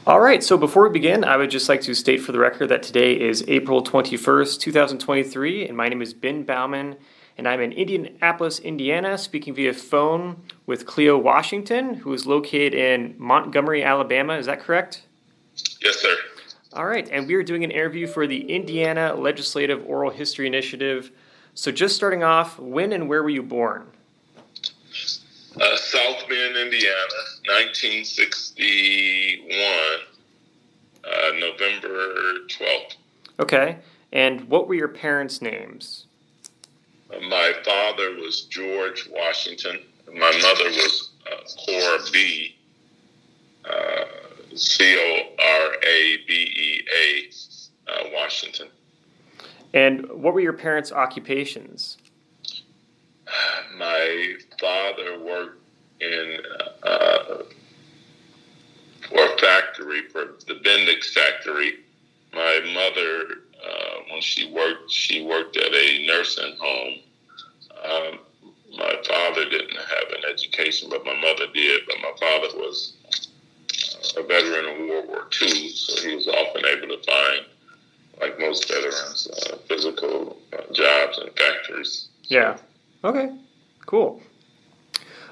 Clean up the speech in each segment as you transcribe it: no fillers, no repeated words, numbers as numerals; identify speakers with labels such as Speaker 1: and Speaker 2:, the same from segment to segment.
Speaker 1: All right, so before we begin, I would just like to state for the record that today is April 21st, 2023, and my name is Ben Bauman, and I'm in Indianapolis, Indiana, speaking via phone with Cleo Washington, who is located in Montgomery, Alabama. Is that correct?
Speaker 2: Yes, sir.
Speaker 1: All right, and we are doing an interview for the Indiana Legislative Oral History Initiative. So just starting off, when and where were you born?
Speaker 2: South Bend, Indiana, 1961, November 12th.
Speaker 1: Okay, and what were your parents' names?
Speaker 2: My father was George Washington. My mother was Cora B. Corabea Washington.
Speaker 1: And what were your parents' occupations?
Speaker 2: My father worked in for a factory, for the Bendix factory. My mother, when she worked at a nursing home. My father didn't have an education, but my mother did. But my father was a veteran of World War II, so he was often able to find, like most veterans, physical jobs in factories.
Speaker 1: Yeah. Okay. Cool.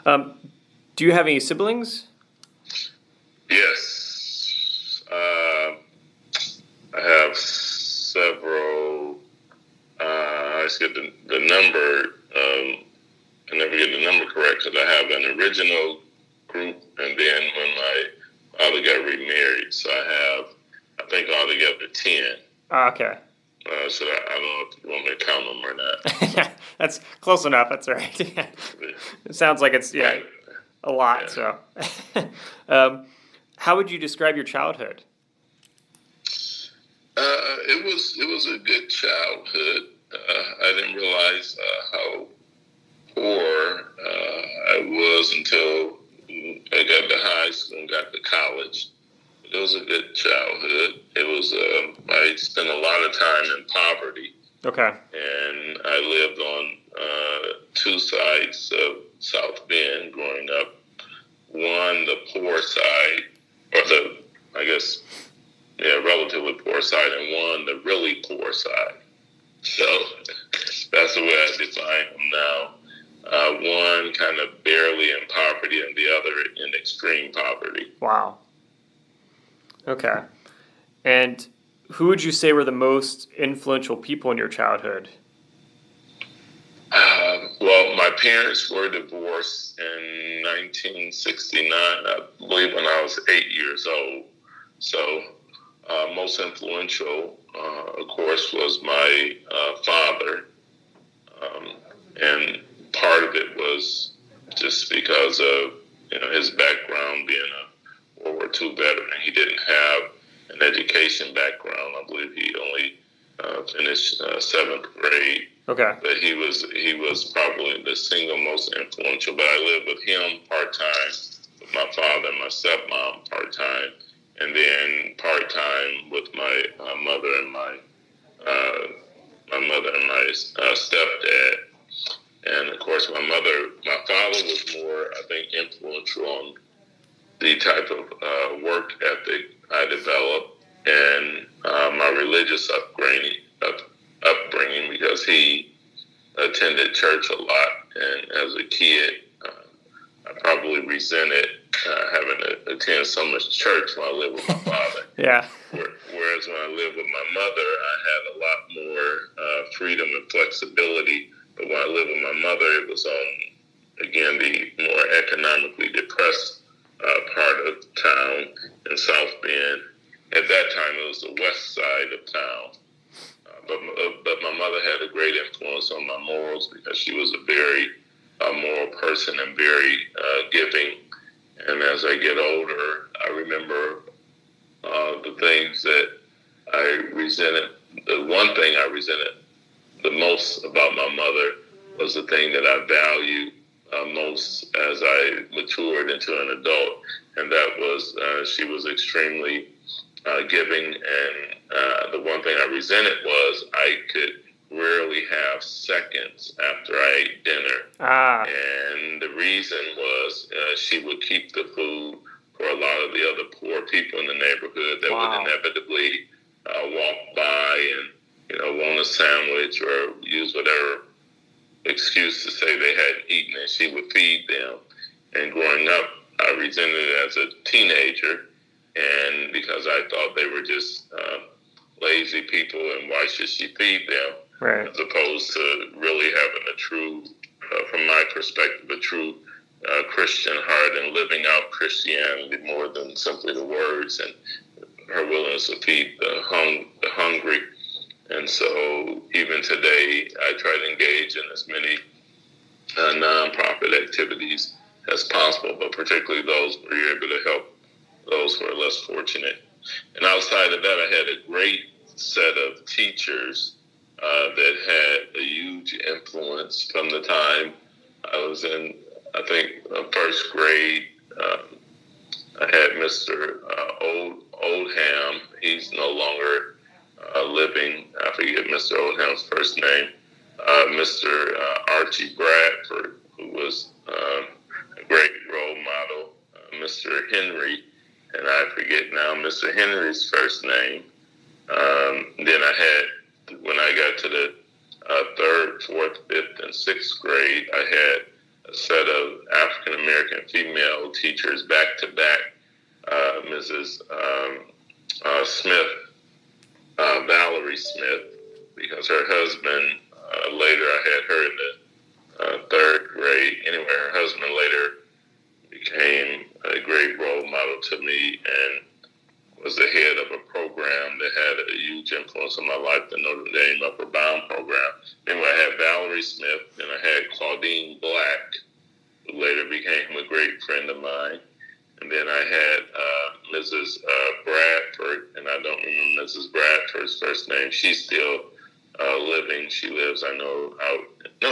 Speaker 1: Do you have any siblings?
Speaker 2: Yes. I have several. I just get the number. I never get the number correct because I have an original group, and then when my father got remarried, so I think altogether 10.
Speaker 1: Okay.
Speaker 2: So I don't know if you want me to count them or not.
Speaker 1: That's close enough. That's all right. It sounds like it's a lot.
Speaker 2: Yeah.
Speaker 1: So, how would you describe your childhood?
Speaker 2: It was a good childhood. I didn't realize how poor I was until I got to high school and got to college. It was a good childhood. It was I spent a lot of time in poverty.
Speaker 1: Okay.
Speaker 2: And I lived on two sides of South Bend growing up. One, the poor side, or relatively poor side, and one, the really poor side. So that's the way I define them now. One kind of barely in poverty, and the other in extreme poverty.
Speaker 1: Wow. Okay. And who would you say were the most influential people in your childhood?
Speaker 2: Well, my parents were divorced in 1969, I believe, when I was 8 years old. So most influential, of course, was my father. And part of it was just because of his background being a World War II veteran. He didn't have an education background. I believe he only finished 7th grade.
Speaker 1: Okay.
Speaker 2: But he was probably the single most influential. But I lived with him part-time, with my father and my stepmom part-time, and then part-time with my mother and my stepdad. And of course, my father was more, I think, influential on the type of work ethic I developed and my religious upbringing, because he attended church a lot. And as a kid, I probably resented having to attend so much church when I lived with my father.
Speaker 1: Yeah.
Speaker 2: Whereas when I lived with my mother, I had a lot more freedom and flexibility. But when I lived with my mother, it was on, again, the more economically depressed part of town in South Bend. At that time, it was the west side of town. But my mother had a great influence on my morals because she was a very moral person and very giving. And as I get older, I remember the things that I resented. The one thing I resented the most about my mother was the thing that I valued most as I matured into an adult, and that was she was extremely giving, and the one thing I resented was I could rarely have seconds after I ate dinner. And the reason was she would keep the food for a lot of the other poor people in the neighborhood that would inevitably walk by and, want a sandwich or use whatever excuse to say they hadn't eaten, and she would feed them. And growing up, I resented it as a teenager, and because I thought they were just lazy people, and why should she feed them?
Speaker 1: Right.
Speaker 2: As opposed to really having a true, from my perspective, a true Christian heart and living out Christianity more than simply the words, and her willingness to feed the hungry. And so even today, I try to engage in as many nonprofit activities as possible, but particularly those where you're able to help those who are less fortunate. And outside of that, I had a great set of teachers that had a huge influence from the time I was in, I think, first grade. I had Mr. Oldham. He's no longer living. I forget Mr. Oldham's first name. Mr. Archie Bradford, who was a great role model. Mr. Henry, and I forget now Mr. Henry's first name. Then I had, when I got to the third, fourth, fifth, and sixth grade, I had a set of African-American female teachers back to back. Mrs. Smith, Valerie Smith, because her husband, later I had her in the third grade. Anyway, her husband later became a great role model to me and was the head of a program that had a huge influence on my life, the Notre Dame Upper Bound program. Anyway, I had Valerie Smith, and I had Claudine Black, who later became a great friend of mine. And then I had Mrs. Bradford, and I don't remember Mrs. Bradford's first name. She's still living. She lives, I know,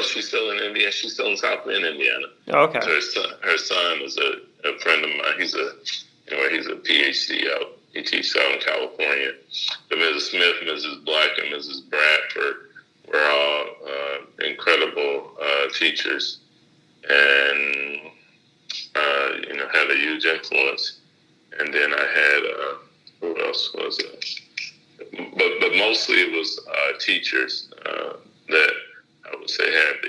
Speaker 2: she's still in Indiana. She's still in South Bend, Indiana.
Speaker 1: Oh, okay.
Speaker 2: Her son is a friend of mine. He's a PhD out. He teaches out in California. But Mrs. Smith, Mrs. Black, and Mrs. Bradford were all incredible teachers, and had a huge influence. And then I had who else was it? But mostly it was teachers that I would say had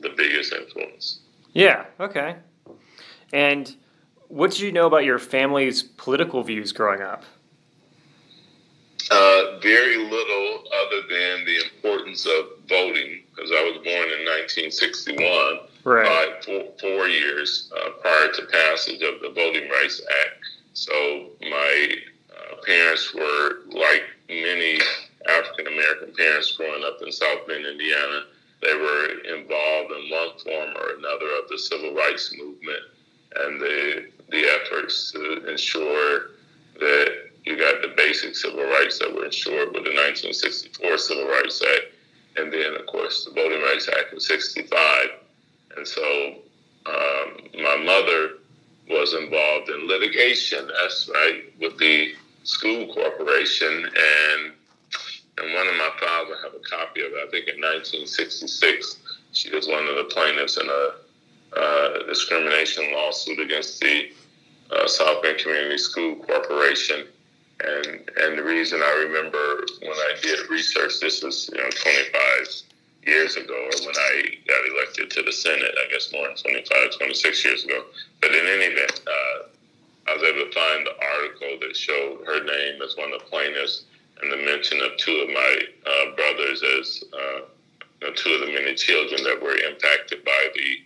Speaker 2: the biggest influence.
Speaker 1: Yeah. Okay. And what did you know about your family's political views growing up?
Speaker 2: Very little, other than the importance of voting, because I was born in 1961,
Speaker 1: right.
Speaker 2: 4 years prior to passage of the Voting Rights Act. So my parents were, like many African-American parents growing up in South Bend, Indiana, they were involved in one form or another of the civil rights movement and the efforts to ensure that you got the basic civil rights that were ensured with the 1964 Civil Rights Act, and then, of course, the Voting Rights Act of 65. And so my mother was involved in litigation, that's right, with the school corporation, and one of my files, I have a copy of it, I think in 1966, she was one of the plaintiffs in a discrimination lawsuit against the South Bend Community School Corporation. And the reason I remember when I did research, this was 25 years ago, or when I got elected to the Senate, I guess more than 25, 26 years ago. But in any event, I was able to find the article that showed her name as one of the plaintiffs and the mention of two of my brothers as two of the many children that were impacted by the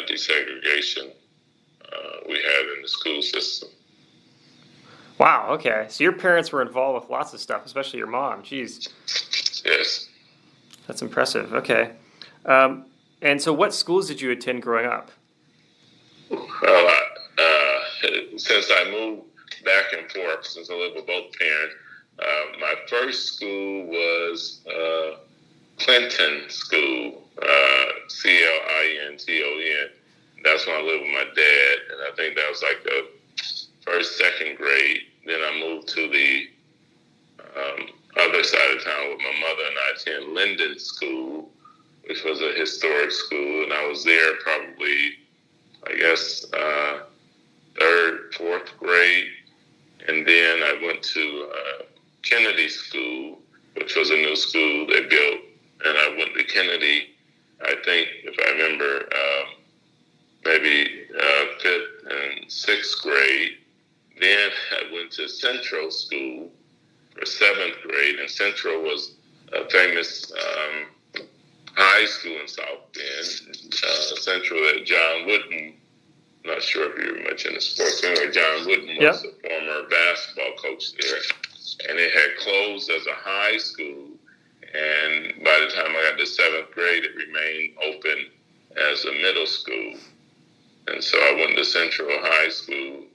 Speaker 2: desegregation we had in the school system.
Speaker 1: Wow, okay. So your parents were involved with lots of stuff, especially your mom. Jeez.
Speaker 2: Yes.
Speaker 1: That's impressive. Okay. And so what schools did you attend growing up?
Speaker 2: Well, since I moved back and forth, since I lived with both parents, my first school was Clinton School, Clinton. That's when I lived with my dad, and I think that was like the first, second grade. Then I moved to the other side of town with my mother, and I attended Linden School, which was a historic school, and I was there probably, I guess, third, fourth grade. And then I went to Kennedy School, which was a new school they built. And I went to Kennedy, I think, if I remember, maybe fifth and sixth grade. Then I went to Central School for seventh grade. And Central was a famous high school in South Bend. Central at John Wooden. Not sure if you're much into sports. Anyway, John Wooden was a former basketball coach there. And it had closed as a high school. And by the time I got to seventh grade, it remained open as a middle school. And so I went to Central High School,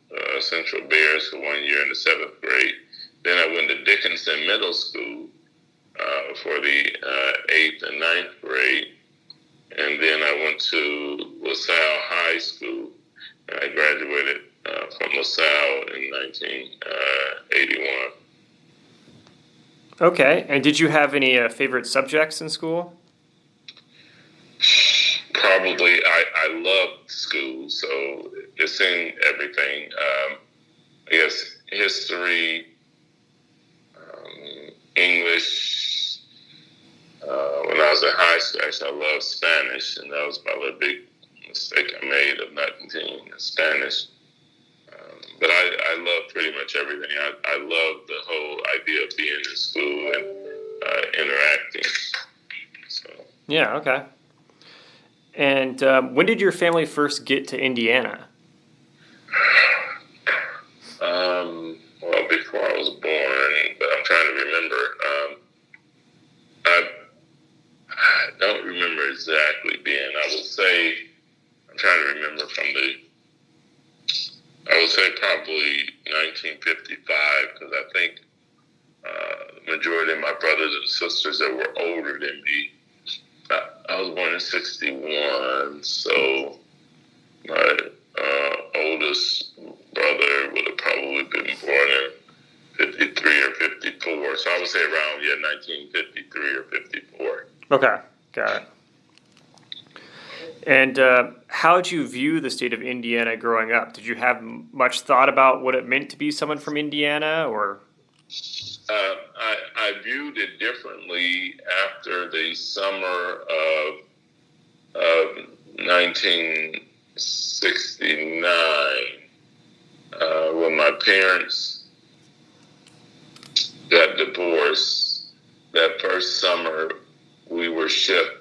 Speaker 2: Central Bears for 1 year in the seventh grade. Then I went to Dickinson Middle School for the eighth and ninth grade. And then I went to LaSalle High School. And I graduated from LaSalle in 1981.
Speaker 1: Okay. And did you have any favorite subjects in school?
Speaker 2: Probably. I loved school, so it's in everything. I guess history, English. When I was in high school, actually, I loved Spanish, and that was probably a big mistake I made of not continuing in Spanish. But I love pretty much everything. I love the whole idea of being in school and interacting. So.
Speaker 1: Yeah, okay. And when did your family first get to Indiana?
Speaker 2: Well, before I was born, but I'm trying to remember. I don't remember exactly being. I would say, I'm trying to remember I would say probably 1955, because I think the majority of my brothers and sisters that were older than me, I was born in 61, so my oldest brother would have probably been born in 53 or 54. So I would say around 1953 or 54.
Speaker 1: Okay, got it. And how did you view the state of Indiana growing up? Did you have much thought about what it meant to be someone from Indiana, or?
Speaker 2: I viewed it differently after the summer of 1969, when my parents got divorced. That first summer, we were shipped.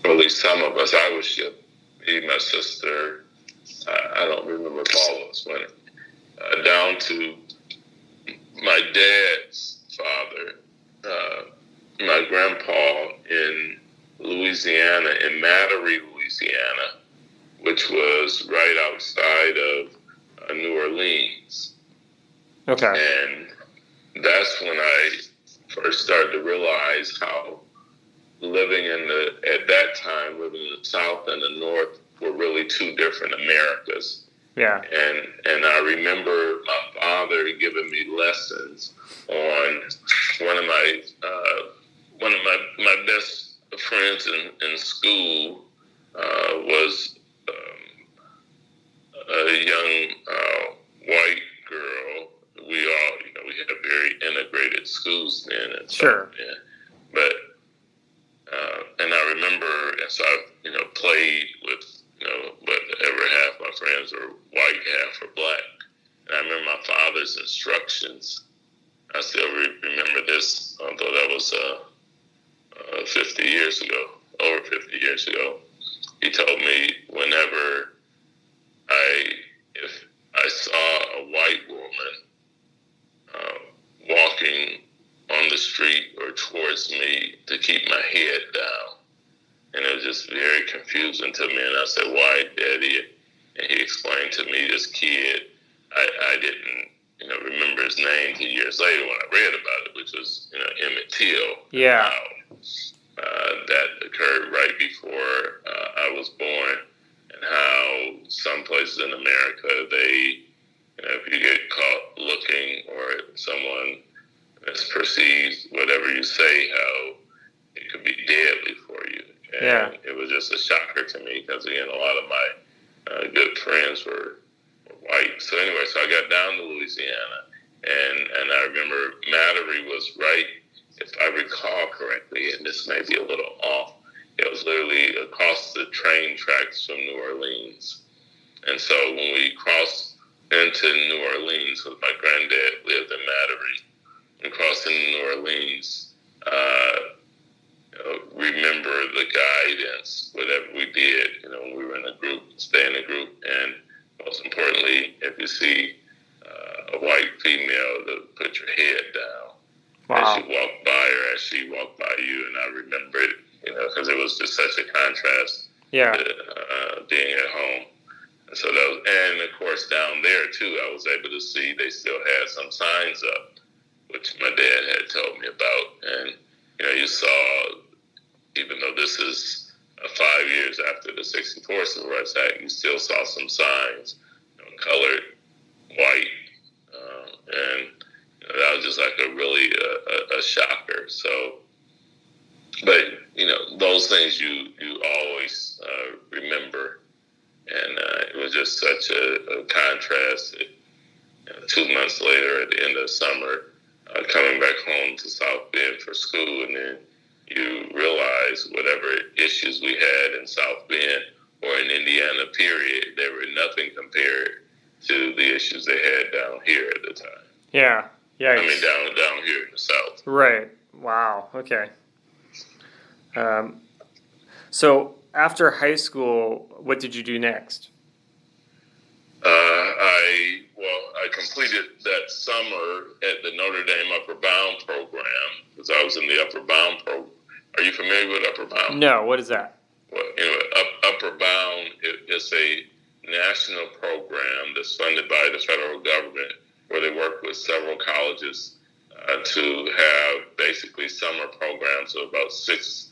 Speaker 2: At least some of us, I was shipped. Me, my sister, I don't remember if all of us went, down to my dad's father, my grandpa in Louisiana, in Mattery, Louisiana, which was right outside of New Orleans.
Speaker 1: Okay.
Speaker 2: And that's when I first started to realize how living at that time, living in the South and the North were really two different Americas.
Speaker 1: Yeah.
Speaker 2: And I remember my father giving me lessons on one of my best friends in school was a young white girl. We had very integrated schools then. And
Speaker 1: sure.
Speaker 2: Yeah. But and I remember, and so I played with whatever half my friends were white, half were black. And I remember my father's instructions. I still remember this, although that was 50 years ago, over 50 years ago. He told me whenever if I saw a white woman walking on the street or towards me, to keep my head down. And it was just very confusing to me. And I said, "Why, Daddy?" And he explained to me, this kid, I didn't, remember his name till years later when I read about it, which was, Emmett Till.
Speaker 1: Yeah.
Speaker 2: That occurred right before I was born, and how some places in America, they, if you get caught looking or someone misperceives whatever you say, how it could be deadly for you. And
Speaker 1: yeah.
Speaker 2: It was just a shocker to me because, again, a lot of my good friends were white. So anyway, so I got down to Louisiana, and I remember Mattery was right, if I recall correctly, and this may be a little off. It was literally across the train tracks from New Orleans. And so when we crossed into New Orleans, because my granddad lived in Mattery, we crossed into New Orleans, remember the guidance, whatever we did, when we were in a group, stay in a group, and most importantly, if you see a white female, to put your head down.
Speaker 1: Wow.
Speaker 2: As you walk by her, as she walked by you, and I remember it, because it was just such a contrast to being at home. And so that was, and of course down there too, I was able to see they still had some signs up, which my dad had told me about. And you saw, even though this is 5 years after the '64 Civil Rights Act, you still saw some signs, colored, white, and that was just like a really a shocker. So, but those things you always remember, and it was just such a contrast. 2 months later, at the end of summer, coming back home to South Bend for school, and then you realize whatever issues we had in South Bend or in Indiana, period, they were nothing compared to the issues they had down here at the time.
Speaker 1: Yeah. Yeah.
Speaker 2: I mean, down here in the South.
Speaker 1: Right. Wow. Okay. So after high school, what did you do next?
Speaker 2: I completed that summer at the Notre Dame Upper Bound program, because I was in the Upper Bound program. Are you familiar with Upper Bound?
Speaker 1: No. What is that?
Speaker 2: Well, Upper Bound is a national program that's funded by the federal government, where they work with several colleges to have basically summer programs of about 6,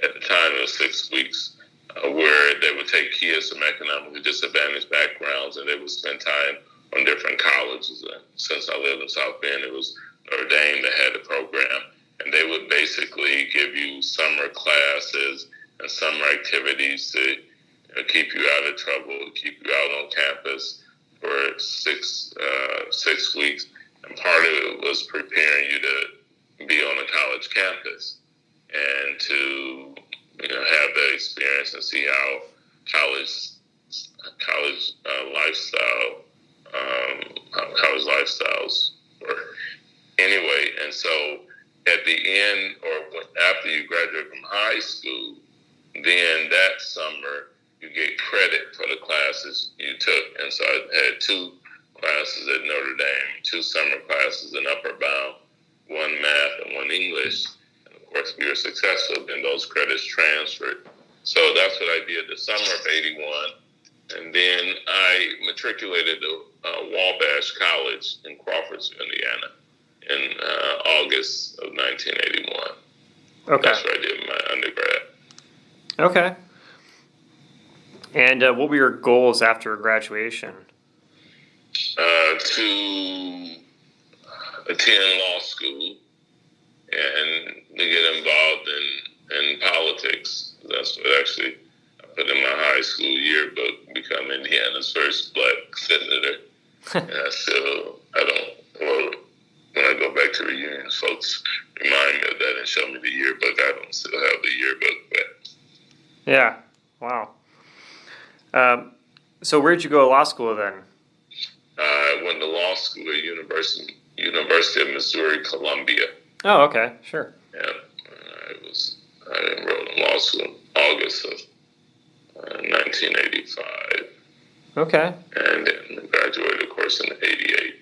Speaker 2: at the time it was 6 weeks, where they would take kids from economically disadvantaged backgrounds and they would spend time on different colleges. And since I lived in South Bend, it was Notre Dame that had the program. And they would basically give you summer classes and summer activities to keep you out of trouble, keep you out on campus for 6 weeks. And part of it was preparing you to be on a college campus and to have that experience and see how college lifestyles were. Anyway, and so at the end, or after you graduate from high school, then that summer you get credit for the classes you took. And so I had 2 classes at Notre Dame, 2 summer classes in Upper Bound, 1 math and 1 English. And of course, we were successful, then those credits transferred. So that's what I did the summer of '81. And then I matriculated to Wabash College in Crawfordsville, Indiana, in August of 1981.
Speaker 1: Okay.
Speaker 2: That's where I did my undergrad.
Speaker 1: Okay. And what were your goals after graduation?
Speaker 2: To attend law school and to get involved in politics. That's what actually I put in my high school yearbook, become Indiana's first black senator. And when I go back to reunions, folks remind me of that and show me the yearbook. I don't still have the yearbook, but
Speaker 1: yeah. Wow. So where'd you go to law school then?
Speaker 2: I went to law school at University of Missouri, Columbia.
Speaker 1: Oh, okay, sure.
Speaker 2: Yeah, I enrolled in law school in August of 1985.
Speaker 1: Okay.
Speaker 2: And then graduated, of course, in '88.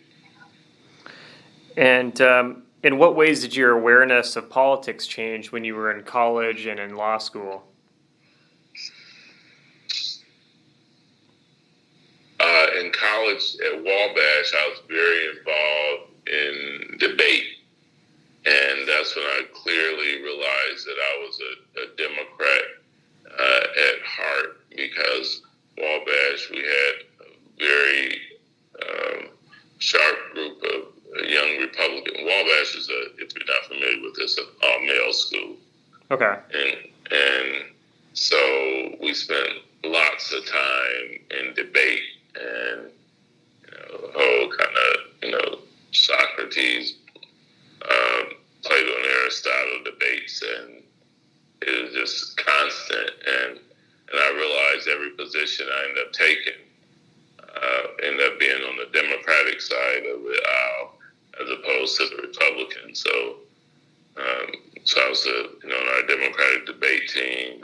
Speaker 1: And in what ways did your awareness of politics change when you were in college and in law school?
Speaker 2: In college at Wabash, I was very involved in debate. And that's when I clearly realized that I was a Democrat at heart, because Wabash, we had a very sharp group of young Republicans. Wabash is, if you're not familiar with this, an all-male school.
Speaker 1: Okay.
Speaker 2: And so we spent lots of time in and debate, and the whole kind of Socrates, Plato and Aristotle debates, and it was just constant. And I realized every position I ended up taking ended up being on the Democratic side of the aisle as opposed to the Republican. So I was on our Democratic debate team,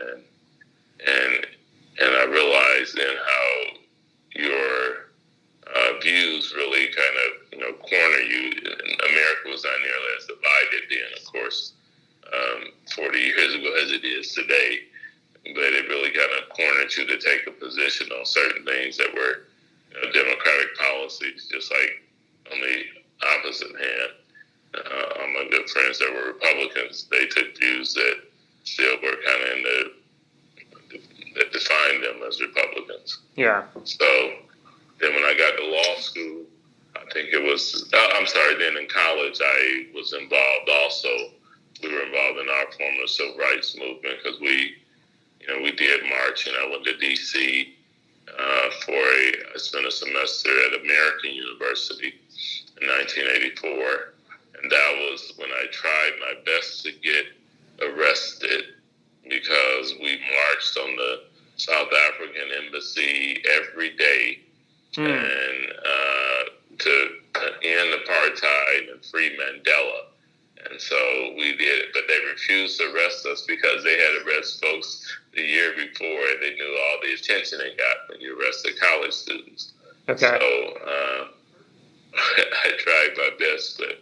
Speaker 2: and I realized then how your views really kind of corner you. And America was not nearly as divided then, of course, 40 years ago as it is today. But it really kind of cornered you to take a position on certain things that were Democratic policies, just like on the opposite hand. All my good friends that were Republicans, they took views that still were kind of that defined them as Republicans.
Speaker 1: Yeah.
Speaker 2: So then when I got to law school, I think it was, then in college I was involved also. We were involved in our form of civil rights movement because we did march, and I went to D.C. I spent a semester at American University in 1984, and that was when I tried my best to get arrested because we marched on the South African embassy every day and to end apartheid and free Mandela. And so we did it, but they refused to arrest us because they had arrested folks the year before, and they knew all the attention they got when you arrested college students.
Speaker 1: Okay.
Speaker 2: So I tried my best, but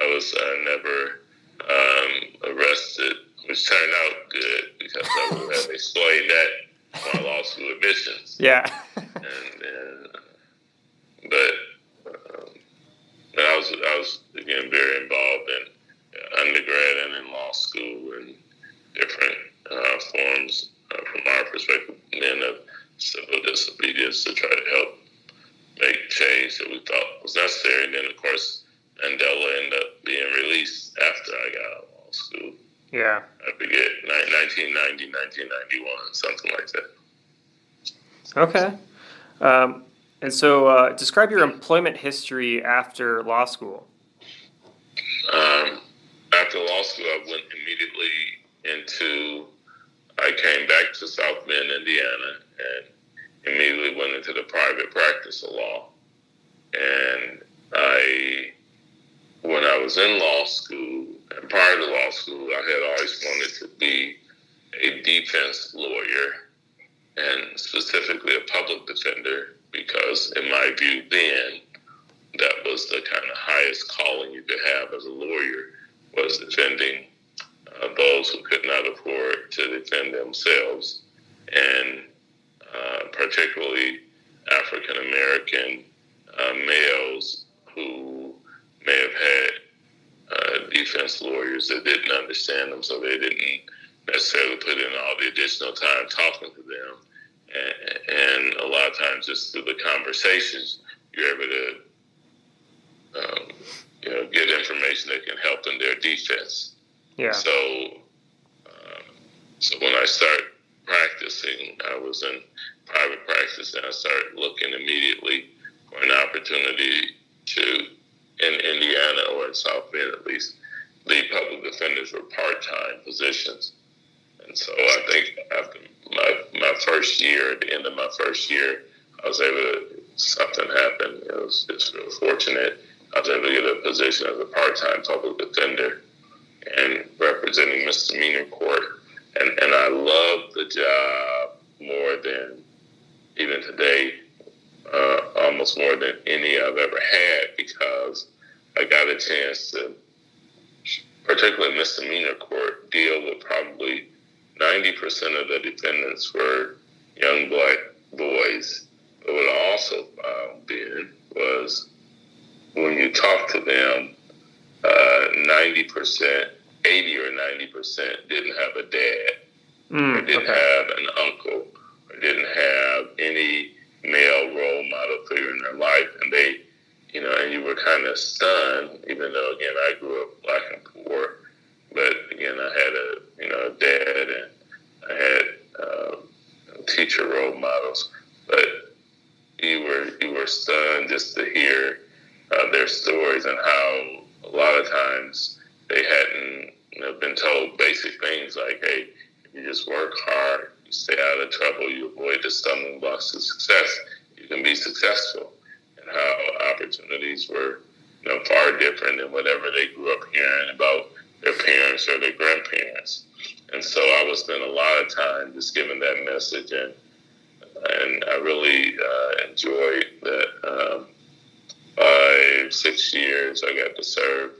Speaker 2: I was never arrested, which turned out good because I would have explained that on law school admissions.
Speaker 1: Yeah.
Speaker 2: But I was again very involved in undergrad and in law school and different forms from our perspective then of civil disobedience to try to help make change that we thought was necessary. And then, of course, Mandela ended up being released after I got out of law school.
Speaker 1: Yeah.
Speaker 2: I forget, 1990, 1991, something like that.
Speaker 1: Okay. And so describe your employment history after law school.
Speaker 2: After law school, I went immediately I came back to South Bend, Indiana, and immediately went into the private practice of law. And when I was in law school, and prior to law school, I had always wanted to be a defense lawyer, and specifically a public defender, because in my view then, that was the kind of highest calling you could have as a lawyer, was defending those who could not afford to defend themselves, and particularly African American males who may have had defense lawyers that didn't understand them, so they didn't necessarily put in all the additional time talking to them. And a lot of times just through the conversations, you're able to get information that can help in their defense.
Speaker 1: Yeah.
Speaker 2: So when I started practicing, I was in private practice, and I started looking immediately for an opportunity to, in Indiana or in South Bend at least, the public defenders were part-time positions. And so I think after my first year, at the end of my first year, I was able to, something happened. It was just real fortunate. I was able to get a position as a part-time public defender and representing misdemeanor court. And I loved the job more than, even today, almost more than any I've ever had, because I got a chance to, particularly misdemeanor court, deal with probably 90% of the defendants were young black boys. But what I also found then was when you talk to them, 90%, 80 or 90% didn't have a dad, or didn't have an uncle, or didn't have any male role model figure in their life. And they, and you were kind of stunned, even though, again, I grew up black and poor. But again, I had a dad, and I had teacher role models. But you were stunned just to hear their stories and how a lot of times they hadn't been told basic things like, hey, if you just work hard, you stay out of trouble, you avoid the stumbling blocks to success, you can be successful. And how opportunities were far different than whatever they grew up hearing about their parents or their grandparents. And so I would spend a lot of time just giving that message, and I really enjoyed that 5-6 years I got to serve,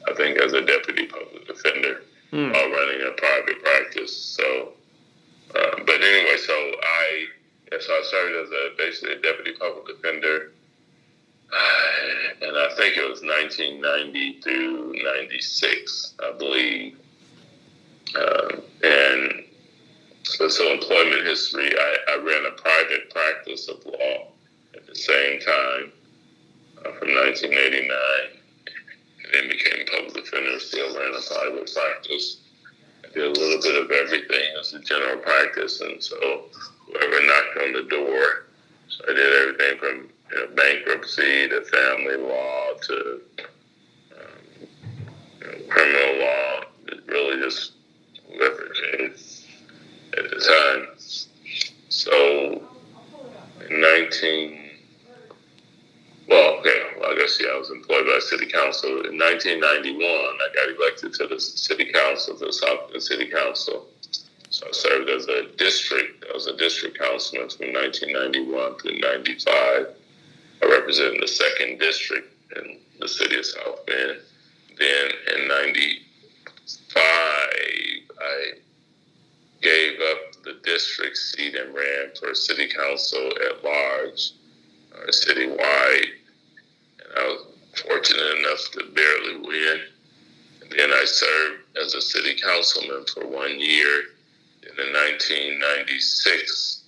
Speaker 2: I think, as a deputy public defender while running a private practice. So, but anyway, so I served as basically a deputy public defender, and I think it was 1990 through 96, I believe. And so employment history, I ran a private practice of law at the same time from 1989, and then became public defender, still ran a private practice. I did a little bit of everything as a general practice, and so whoever knocked on the door, so I did everything from bankruptcy to family law to criminal law, really just whoever came at the time. So in I was employed by City Council. In 1991, I got elected to the City Council, the South Bend City Council. So I served as a district councilman from 1991 through 95. I represented the 2nd District in the city of South Bend. Then in 95, I gave up the district seat and ran for city council at large, citywide. And I was fortunate enough to barely win. And then I served as a city councilman for 1 year. And in 1996,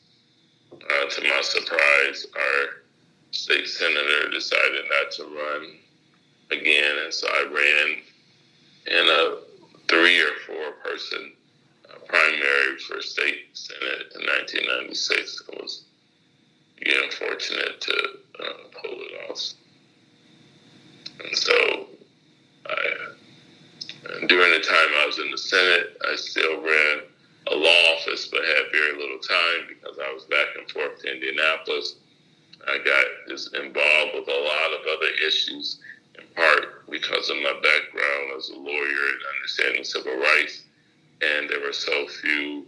Speaker 2: to my surprise, our state senator decided not to run again. And so I ran in a 3 or 4 person primary for state senate in 1996. I was fortunate to pull it off. And so during the time I was in the Senate, I still ran a law office, but had very little time because I was back and forth to Indianapolis. I got just involved with a lot of other issues, in part because of my background as a lawyer and understanding civil rights. And there were so few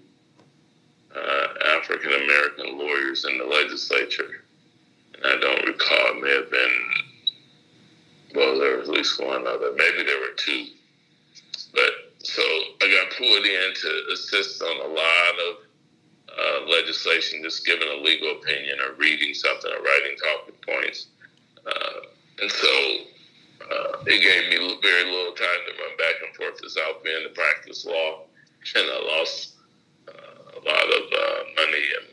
Speaker 2: African-American lawyers in the legislature. And I don't recall, it may have been, well, there was at least one other. Maybe there were 2. But so I got pulled in to assist on a lot of legislation, just giving a legal opinion or reading something or writing talking points. And so it gave me very little time to run back and forth to South Bend to practice law. And I lost a lot of money and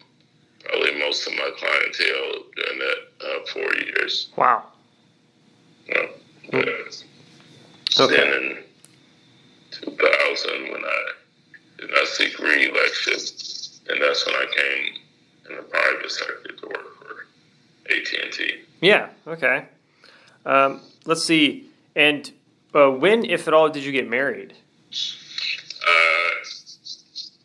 Speaker 2: probably most of my clientele during that 4 years.
Speaker 1: Wow.
Speaker 2: Okay. Then in 2000, when I did not seek re-election, and that's when I came in the private sector to work for AT&T.
Speaker 1: Yeah, okay. Let's see. And when, if at all, did you get married?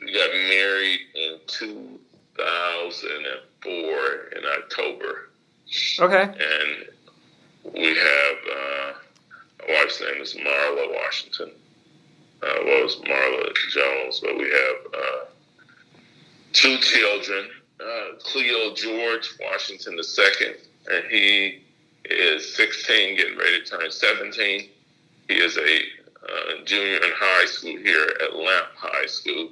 Speaker 2: We got married in 2004 in October. Okay. And we have, my wife's name is Marla Washington. Well, it's Marla Jones, but we have 2 children. Cleo George Washington II, and he is 16, getting ready to turn 17. He is a junior in high school here at Lamp High School.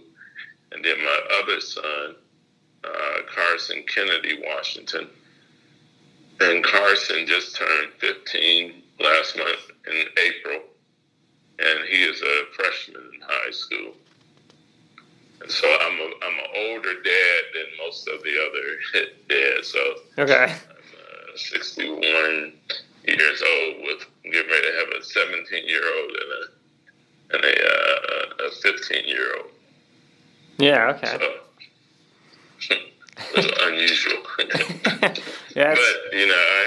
Speaker 2: And then my other son, Carson Kennedy Washington. And Carson just turned 15 last month in April. And he is a freshman in high school. And so I'm an older dad than most of the other dads. So okay. I'm 61 years old with getting ready to have a 17-year-old and a 15-year-old.
Speaker 1: Yeah, okay.
Speaker 2: a little unusual.
Speaker 1: Yes.
Speaker 2: But, I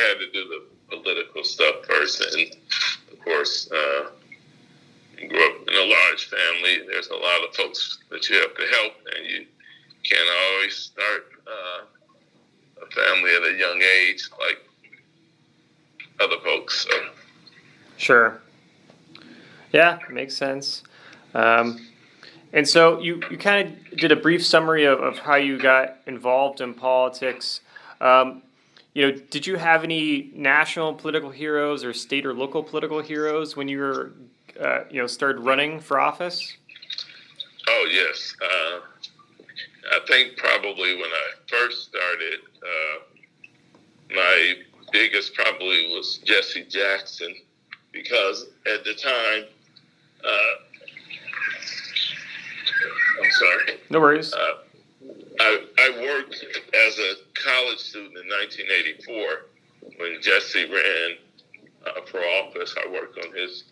Speaker 2: had to do the political stuff first. And, of course, you grew up in a large family. There's a lot of folks that you have to help, and you can't always start a family at a young age like other folks. So.
Speaker 1: Sure. Yeah, makes sense. And so you kind of did a brief summary of how you got involved in politics. Did you have any national political heroes or state or local political heroes when you were, started running for office?
Speaker 2: Oh, yes. I think probably when I first started, my biggest probably was Jesse Jackson, because at the time, I'm sorry.
Speaker 1: No worries.
Speaker 2: I worked as a college student in 1984 when Jesse ran for office. I worked on his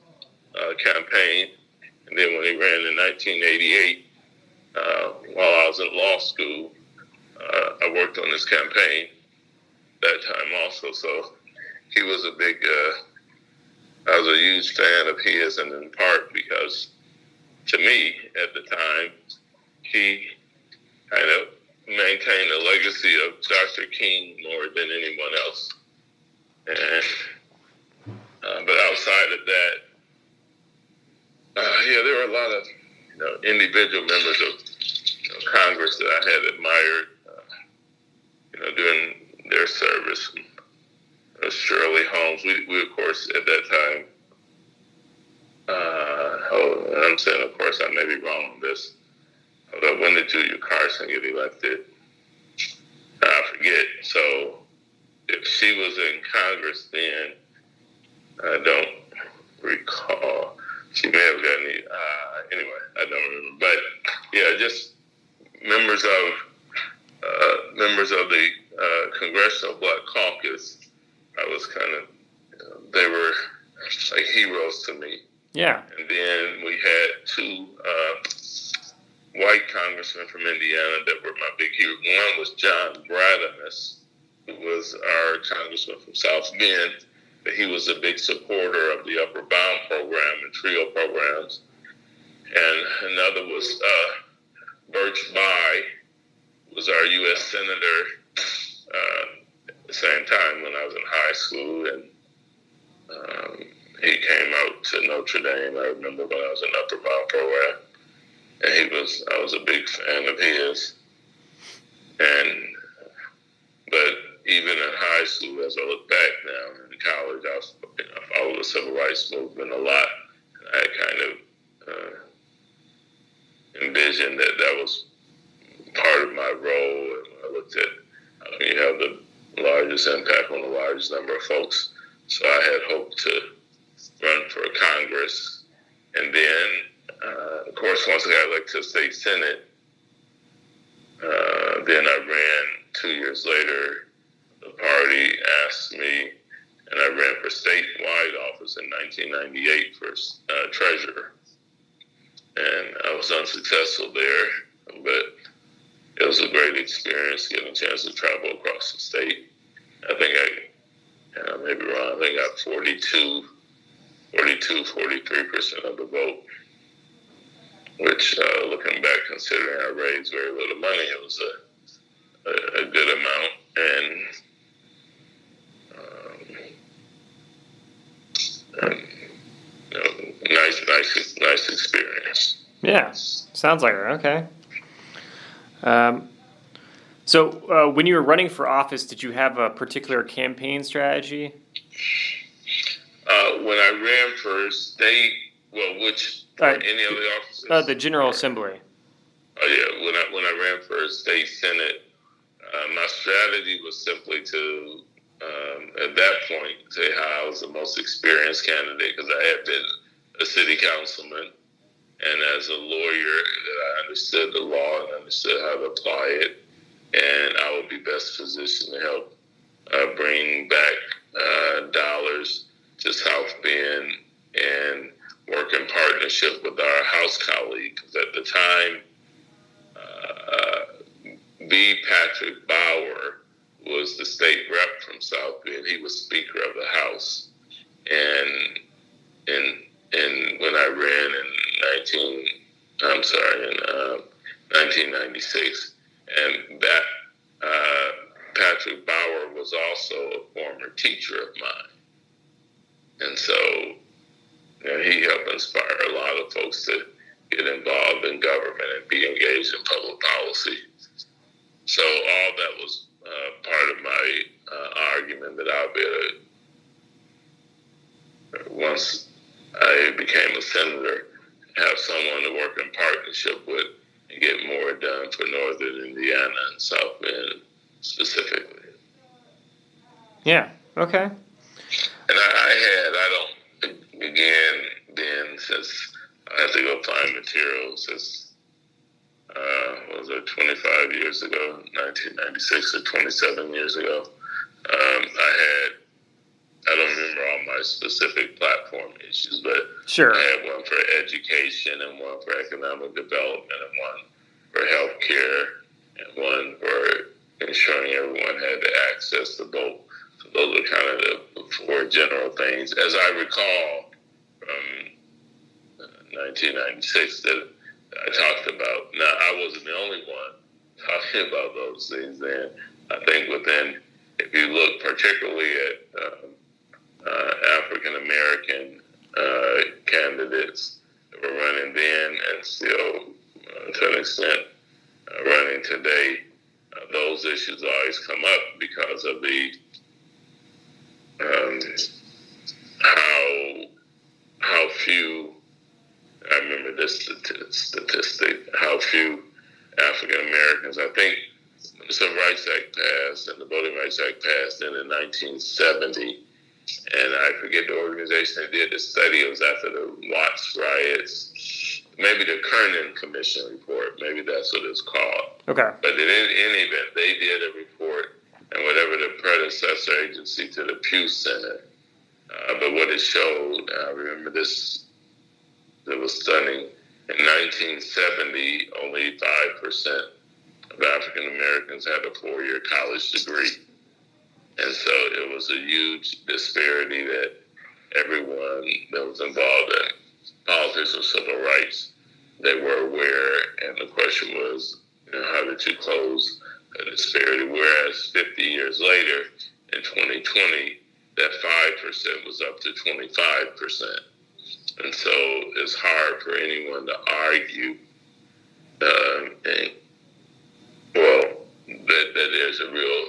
Speaker 2: campaign. And then when he ran in 1988, while I was in law school, I worked on his campaign that time also. So he was I was a huge fan of his, and in part because to me at the time, he kind of maintained the legacy of Dr. King more than anyone else. And but outside of that, there were a lot of individual members of Congress that I had admired, during their service. Shirley Holmes, we of course at that time. I'm saying, of course, I may be wrong on this. When did Julia Carson get elected? I forget. So if she was in Congress then, I don't recall. She may have gotten anyway, I don't remember. But yeah, just members of the Congressional Black Caucus. I was kind of, they were like heroes to me.
Speaker 1: Yeah.
Speaker 2: And then we had two white congressmen from Indiana that were my big heroes. One was John Bradamus, who was our congressman from South Bend, but he was a big supporter of the Upper Bound program and TRIO programs. And another was Birch Bayh, was our U.S. Senator at the same time when I was in high school, and he came out to Notre Dame. I remember when I was in Upper Bound program, and I was a big fan of his. But even in high school, as I look back now in college, I followed the civil rights movement a lot. I kind of envisioned that was part of my role. And when I looked at how you have the largest impact on the largest number of folks. So I had hoped to run for Congress. And then, of course, once I got elected to the state Senate, then I ran 2 years later. The party asked me, and I ran for statewide office in 1998 for treasurer. And I was unsuccessful there, but it was a great experience getting a chance to travel across the state. I think I may be wrong, I think I got 43% of the vote, which looking back, considering I raised very little money, it was a good amount. And nice experience.
Speaker 1: Yeah, sounds like it. Okay. So when you were running for office, did you have a particular campaign strategy?
Speaker 2: When I ran for state, any other offices?
Speaker 1: The General Assembly.
Speaker 2: Oh yeah, when I ran for state Senate, my strategy was simply to, at that point, say how I was the most experienced candidate, because I had been a city councilman, and as a lawyer, that I understood the law and understood how to apply it, and I would be best positioned to help bring back dollars to South Bend and work in partnership with our House colleague. Because at the time, B. Patrick Bauer was the state rep from South Bend. He was Speaker of the House, and when I ran in 1996, and that Patrick Bauer was also a former teacher of mine, and so he helped inspire a lot of folks to get involved in government and be engaged in public policy. So all that was part of my argument that I'll be once I became a senator, have someone to work in partnership with and get more done for Northern Indiana and South Bend specifically.
Speaker 1: Yeah. Okay.
Speaker 2: And since I had to go find materials, since 25 years ago, 1996 or 27 years ago, I don't remember all my specific platform issues, but
Speaker 1: sure.
Speaker 2: I had one for education and one for economic development and one for healthcare and one for ensuring everyone had access to both. So those are kind of the four general things. As I recall from 1996 that I talked about. Now, I wasn't the only one talking about those things then. I think if you look particularly at African American candidates that were running then and still, to an extent, running today, those issues always come up because of the how few. I remember this statistic: how few African Americans. I think the Civil Rights Act passed and the Voting Rights Act passed in 1970. And I forget the organization that did the study. It was after the Watts riots. Maybe the Kernan Commission report. Maybe that's what it's called.
Speaker 1: Okay.
Speaker 2: But in any event, they did a report, and whatever the predecessor agency to the Pew Center. But what it showed, I remember this, it was stunning. In 1970, only 5% of African Americans had a 4-year college degree. And so it was a huge disparity that everyone that was involved in politics or civil rights, they were aware. And the question was, how did you close the disparity? Whereas 50 years later, in 2020, that 5% was up to 25%. And so it's hard for anyone to argue that there's a real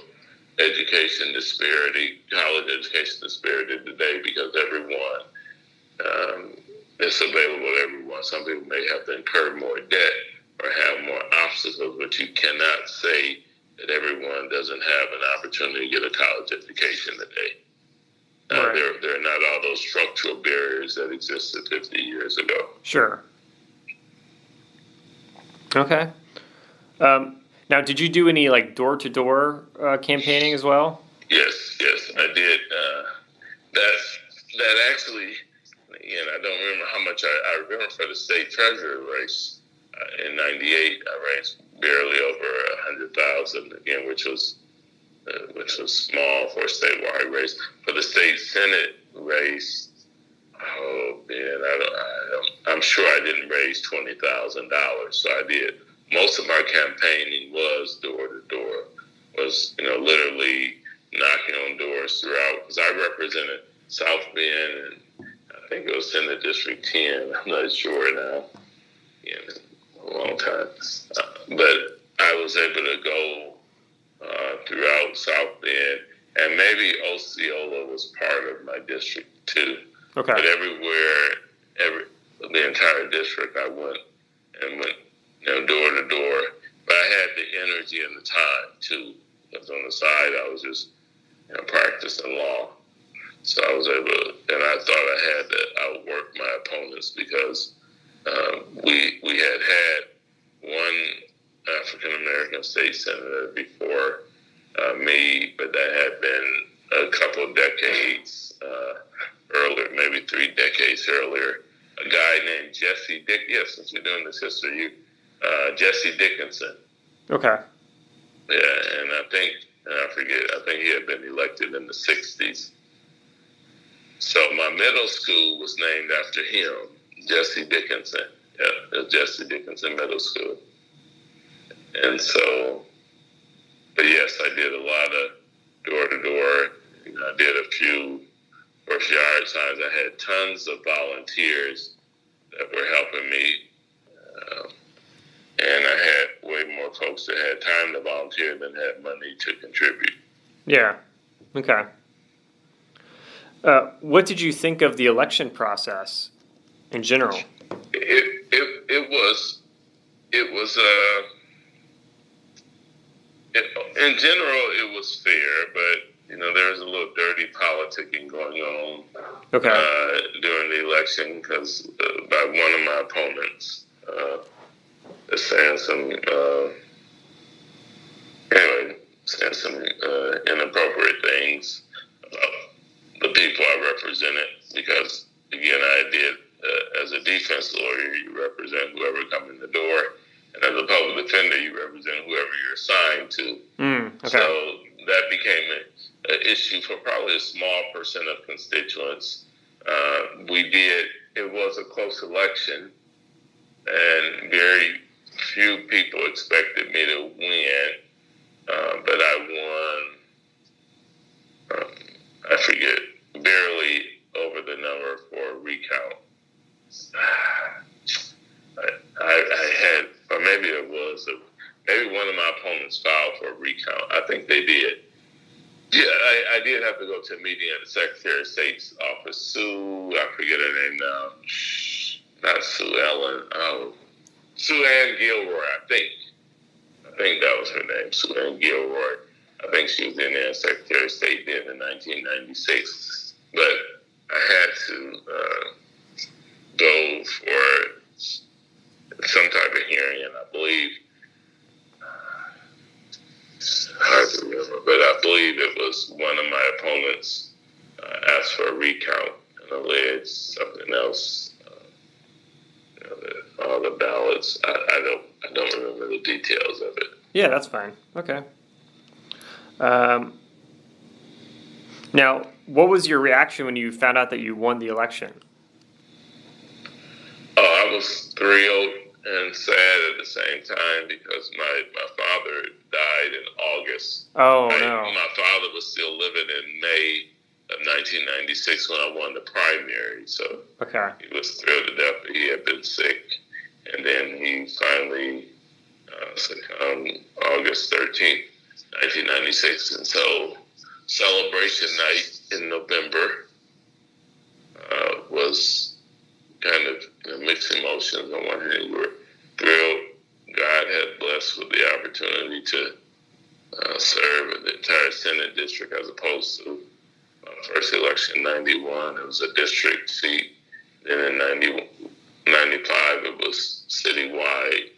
Speaker 2: education disparity, college education disparity today, because everyone, it's available to everyone. Some people may have to incur more debt or have more obstacles, but you cannot say that everyone doesn't have an opportunity to get a college education today.
Speaker 1: Right.
Speaker 2: There are not all those structural barriers that existed 50 years ago.
Speaker 1: Sure. Okay. Now, did you do any door-to-door campaigning as well?
Speaker 2: Yes, I did. That actually, again, I don't remember how much I remember for the state treasurer race in '98. I raised barely over 100,000 again, which was small for a statewide race. For the state senate race, oh man, I'm sure I didn't raise $20,000. So I did. Most of our campaigning was door to door, was literally knocking on doors throughout. Because I represented South Bend, and I think it was Senate District 10. I'm not sure now. A long time. But I was able to go throughout South Bend, and maybe Osceola was part of my district too.
Speaker 1: Okay.
Speaker 2: But the entire district, I went door to door. But I had the energy and the time too, because on the side I was just practicing law. So I was able to, and I thought I had to outwork my opponents because we had one African American state senator before me, but that had been a couple of decades earlier, maybe 3 decades earlier. A guy named Jesse Dick. Yes, since you're doing this history, Jesse Dickinson.
Speaker 1: Okay.
Speaker 2: Yeah, and I think he had been elected in the 60s. So my middle school was named after him, Jesse Dickinson. Yeah, Jesse Dickinson Middle School. And so, but yes, I did a lot of door-to-door. I did a few first yard signs. I had tons of volunteers that were helping me. And I had way more folks that had time to volunteer than had money to contribute.
Speaker 1: Yeah. Okay. What did you think of the election process in general?
Speaker 2: In general, it was fair, but there was a little dirty politicking going on during the election because by one of my opponents saying some inappropriate things about the people I represented, because again, I did as a defense lawyer, you represent whoever comes in the door, and as a public defender, you represent whoever you're assigned to. So that became an issue for probably a small percent of constituents. It was a close election, and very few people expected me to win, but I won, I forget, barely over the number for a recount. I had, or maybe it was, maybe one of my opponents filed for a recount. I think they did. Yeah, I did have to go to a meeting at the Secretary of State's office. Sue, I forget her name now. Not Sue Ellen. Oh, Sue Ann Gilroy, I think that was her name, Sue Ann Gilroy. I think she was in there as Secretary of State then in 1996. But I had to go for some type of hearing, and I believe, hard to remember, but I believe it was one of my opponents asked for a recount and alleged something else. All the ballots, I don't remember the details of it.
Speaker 1: Yeah, that's fine. Okay. Now, what was your reaction when you found out that you won the election?
Speaker 2: Oh, I was thrilled and sad at the same time because my father died in August.
Speaker 1: Oh, no.
Speaker 2: My father was still living in May of 1996 when I won the primary, so he was thrilled to death that he had been sick. And then he finally succumbed August 13th, 1996. And so celebration night in November was kind of mixed emotions. On one hand, we were thrilled God had blessed with the opportunity to serve in the entire Senate district as opposed to my first election in 91. It was a district seat. Then in 95, it was citywide,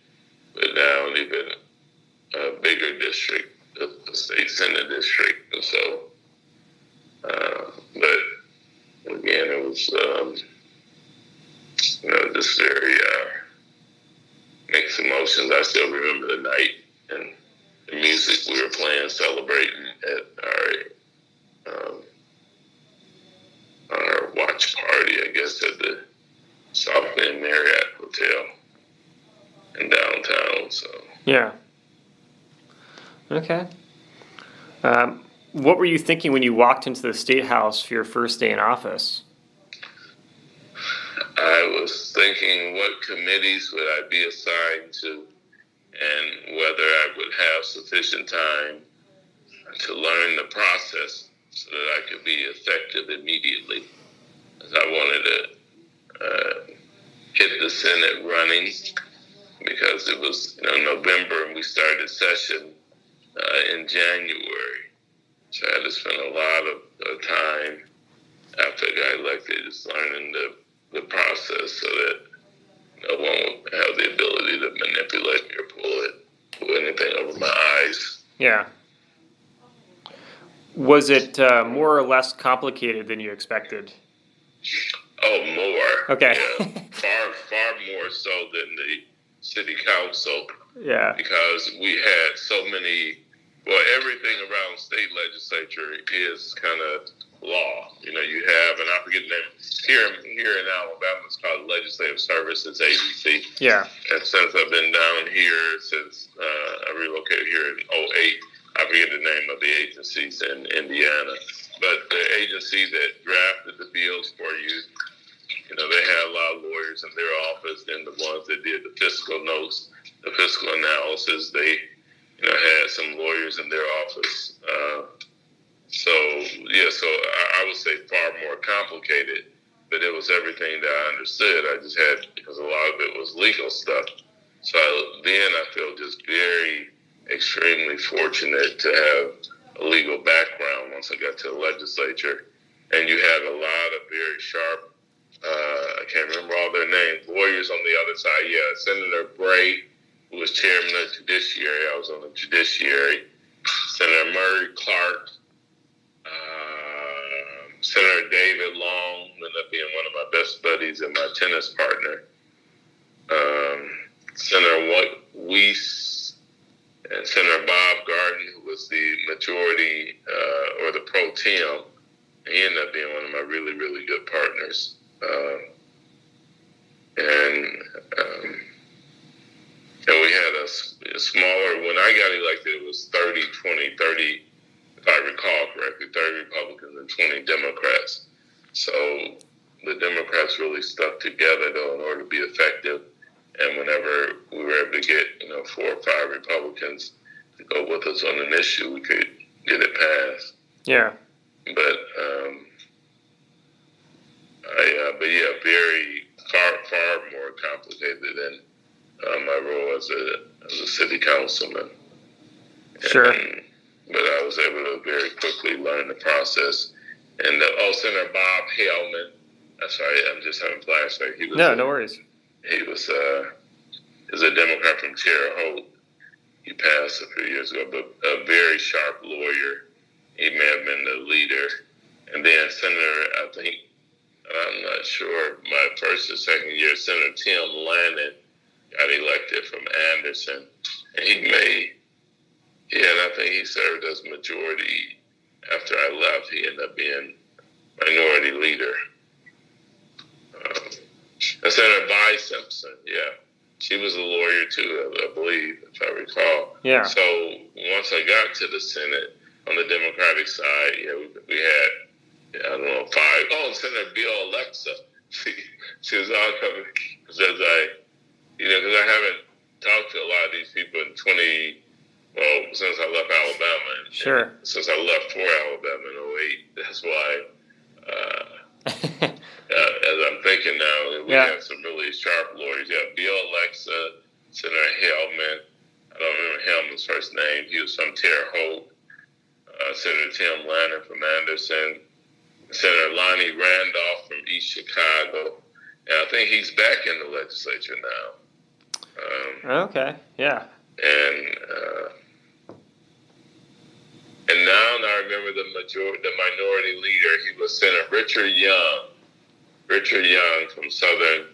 Speaker 2: but now even a bigger district, the state Senate district. And so, but again, it was, just very mixed emotions. I still remember the night and the music we were playing, celebrating at our watch party, I guess, at the South Bend Marriott Hotel in downtown. So
Speaker 1: yeah. Okay. What were you thinking when you walked into the State House for your first day in office?
Speaker 2: I was thinking what committees would I be assigned to and whether I would have sufficient time to learn the process so that I could be effective immediately. As I wanted to hit the Senate running because it was November and we started session in January. So I had to spend a lot of time after I got elected just learning the process so that no one would have the ability to manipulate me or pull anything over my eyes.
Speaker 1: Yeah. Was it more or less complicated than you expected?
Speaker 2: Oh, more.
Speaker 1: Okay.
Speaker 2: Yeah. Far more so than the city council.
Speaker 1: Yeah.
Speaker 2: Because we had so many Well, everything around state legislature is kind of law. You know, you have, and I forget the name, here in Alabama, it's called Legislative Services Agency.
Speaker 1: Yeah.
Speaker 2: And since I've been down here, since I relocated here in '08, I forget the name of the agencies in Indiana. But the agency that drafted the bills for you, you know, they had a lot of lawyers in their office, and the ones that did the fiscal notes, the fiscal analysis, they, you know, had some lawyers in their office. So I would say far more complicated, but it was everything that I understood. I just had, because a lot of it was legal stuff. So then I feel just very extremely fortunate to have a legal background once I got to the legislature. And you had a lot of very sharp, I can't remember all their names, lawyers on the other side. Yeah, Senator Bray, who was chairman of the judiciary. I was on the judiciary. Senator Murray Clark, Senator David Long ended up being one of my best buddies and my tennis partner. Senator Weiss and Senator Bob Garden, who was the majority or the pro tem. He ended up being one of my really, really good partners. And we had a smaller, when I got elected, it was 30, if I recall correctly, 30 Republicans and 20 Democrats. So the Democrats really stuck together, though, in order to be effective. And whenever we were able to get, 4 or 5 Republicans to go with us on an issue, we could get it passed.
Speaker 1: Yeah.
Speaker 2: But very far more complicated than my role as a city councilman.
Speaker 1: Sure.
Speaker 2: But I was able to very quickly learn the process. And Senator Bob Hellman, that's right, I'm just having flashback.
Speaker 1: No worries.
Speaker 2: He was a Democrat from Terre Haute. He passed a few years ago, but a very sharp lawyer. He may have been the leader. And then I'm not sure, my first or second year, Senator Tim Lannon got elected from Anderson. And I think he served as majority after I left. He ended up being minority leader. And Senator Vi Simpson, yeah. She was a lawyer too, I believe, if I recall.
Speaker 1: Yeah.
Speaker 2: So once I got to the Senate on the Democratic side, we had, 5. Oh, Senator Bill Alexa. She was all coming because because I haven't talked to a lot of these people since I left Alabama.
Speaker 1: Sure.
Speaker 2: Since I left for Alabama in '08. That's why, as I'm thinking now, we have some really sharp lawyers. Yeah, Bill Alexa, Senator Hellman. I don't remember Hellman's first name. He was from Terre Haute. Senator Tim Lannon from Anderson. Senator Lonnie Randolph from East Chicago. And I think he's back in the legislature now.
Speaker 1: Okay, yeah.
Speaker 2: And now I remember the minority leader. He was Senator Richard Young. Richard Young from Southern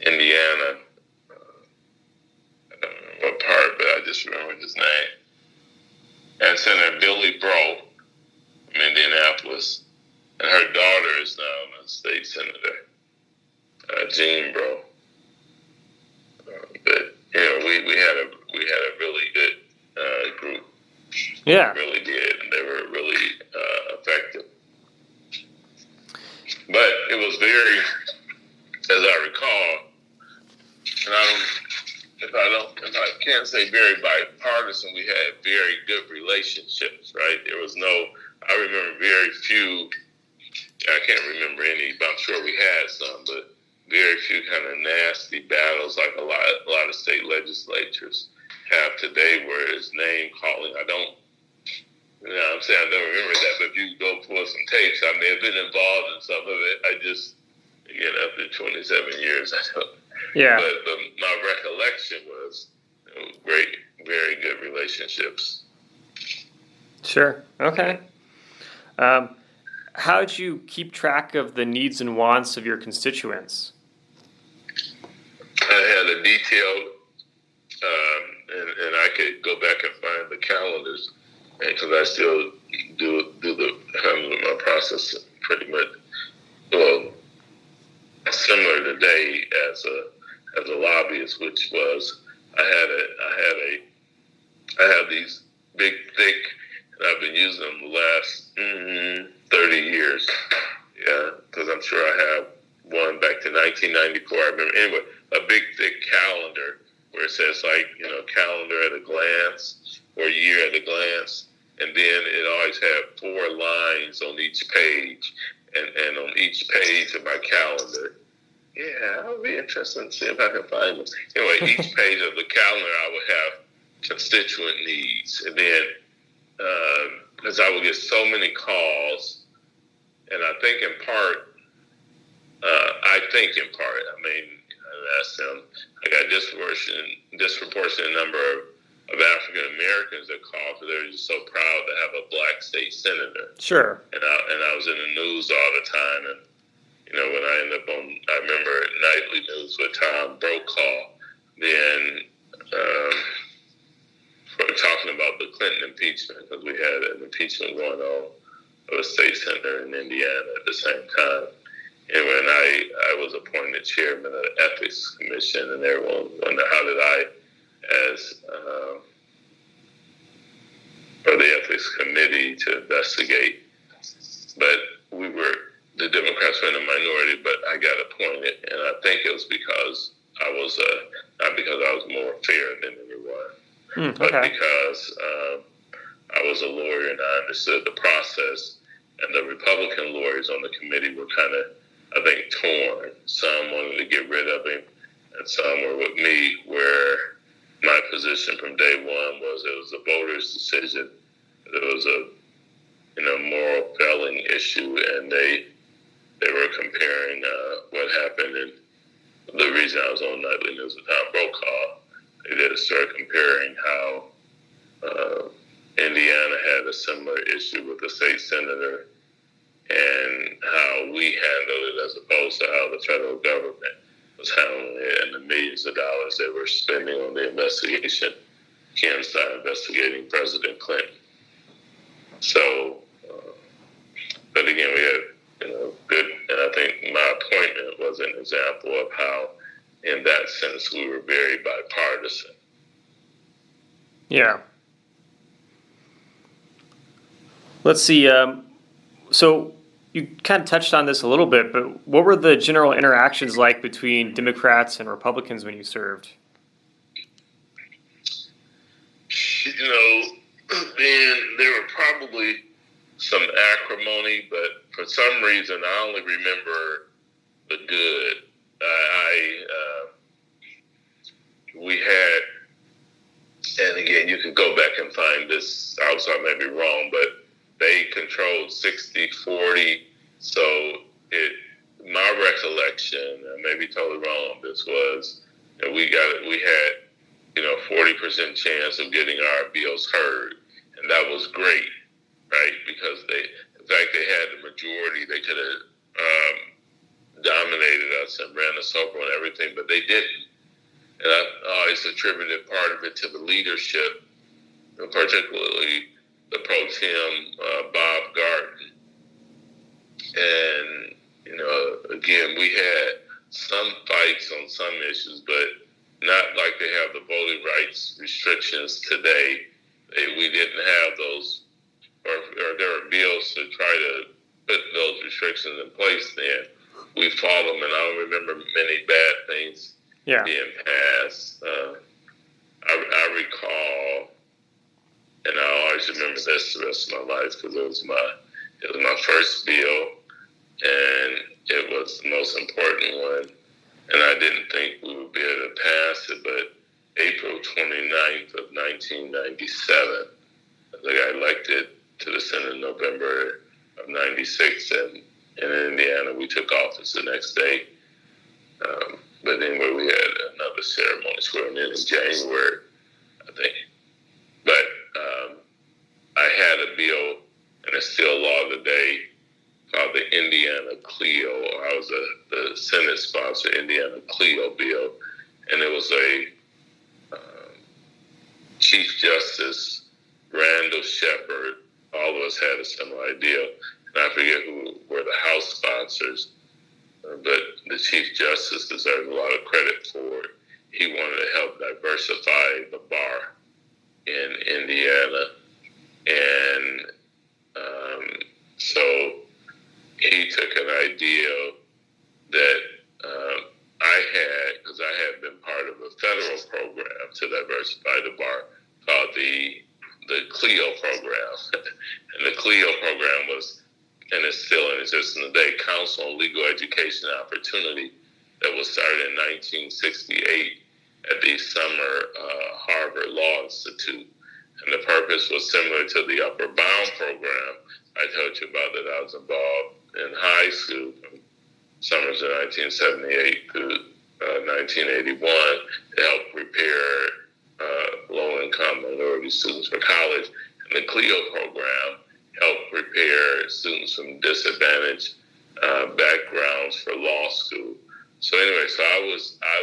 Speaker 2: Indiana. I don't remember what part, but I just remember his name. And Senator Billy Breaux from Indianapolis. And her daughter is now a state senator, Jean Breaux. But we had a really good group.
Speaker 1: Yeah,
Speaker 2: really did, and they were really effective. But it was very, as I recall, and I can't say very bipartisan. We had very good relationships, right? I remember very few. I can't remember any, but I'm sure we had some, but very few kind of nasty battles like a lot of state legislatures have today, where it's name calling. I'm saying I don't remember that, but if you go pull some tapes, I may have been involved in some of it. I just, after 27 years, I don't.
Speaker 1: Yeah.
Speaker 2: But my recollection was great, very good relationships.
Speaker 1: Sure. Okay. How did you keep track of the needs and wants of your constituents?
Speaker 2: I had a detailed, and I could go back and find the calendars. because I still do my process pretty much well similar today as a lobbyist, which was I have these big thick, and I've been using them the last 30 years. Yeah, because I'm sure I have one back to 1994. I remember anyway a big thick calendar where it says calendar at a glance or year at a glance. And then it always had 4 lines on each page. And on each page of my calendar, yeah, I would be interested to see if I can find them. Anyway, each page of the calendar, I would have constituent needs. And then, because I would get so many calls, and I think in part, I mean, I asked them, I got a disproportionate number of African Americans that called because they were just so proud to have a black state senator.
Speaker 1: Sure.
Speaker 2: And I was in the news all the time, and when I ended up I remember nightly news with Tom Brokaw, then talking about the Clinton impeachment, because we had an impeachment going on of a state senator in Indiana at the same time. Anyway, and I was appointed chairman of the Ethics Commission, and everyone wondered how did I, or the Ethics Committee, to investigate. But the Democrats were in the minority, but I got appointed, and I think it was because I was, not because I was more fair than everyone, but because I was a lawyer and I understood the process, and the Republican lawyers on the committee were kind of, I think, torn. Some wanted to get rid of him, and some were with me, where my position from day one was it was a voter's decision. It was a moral failing issue, and they were comparing what happened. And the reason I was on Nightly News with Tom Brokaw, they did start comparing how Indiana had a similar issue with the state senator and how we handled it as opposed to how the federal government was handling it and the millions of dollars they were spending on the investigation. Ken started investigating President Clinton. So, but again, we had good, and I think my appointment was an example of how, in that sense, we were very bipartisan.
Speaker 1: Yeah. Let's see. So you kind of touched on this a little bit, but what were the general interactions like between Democrats and Republicans when you served?
Speaker 2: Then there were probably some acrimony, but for some reason, I only remember the good. We had, and again, you could go back and find this, I may be wrong, but they controlled 60-40, so my recollection, I may be totally wrong on this, was that we had 40% chance of getting our bills heard, and that was great, right? Because in fact, they had the majority. They could have dominated us and ran us over and everything, but they didn't. And I always attributed part of it to the leadership, and particularly the pro tem Bob Garton. And again, we had some fights on some issues, but not like they have the voting rights restrictions today. We didn't have those, or there were bills to try to put those restrictions in place then. We fought them, and I don't remember many bad things being passed. I recall, and I always remember this the rest of my life because it was my first bill, and it was the most important one. And I didn't think we would be able to pass it, but April 29th of 1997, I got elected to the Senate in November of 96, and in Indiana, we took office the next day. But anyway, we had another ceremony swearing in January, I think. But I had a bill, and it's still law today, called the Indiana Cleo, or I was the Senate-sponsored Indiana Cleo bill, and it was a Chief Justice Randall Shepard, all of us had a similar idea. And I forget who were the House sponsors, but the Chief Justice deserves a lot of credit for it. He wanted to help diversify the bar in Indiana. And so he took an idea that I had, because I had been part of a federal program to diversify the bar called the Cleo program. And the Cleo program was, and it's still in existence today, Council on Legal Education and Opportunity, that was started in 1968 at the Summer Harvard Law Institute. And the purpose was similar to the Upper Bound program I told you about that I was involved in high school from summers of 1978 to 1981 to help prepare low-income minority students for college. And the Cleo program helped prepare students from disadvantaged backgrounds for law school. So anyway, so I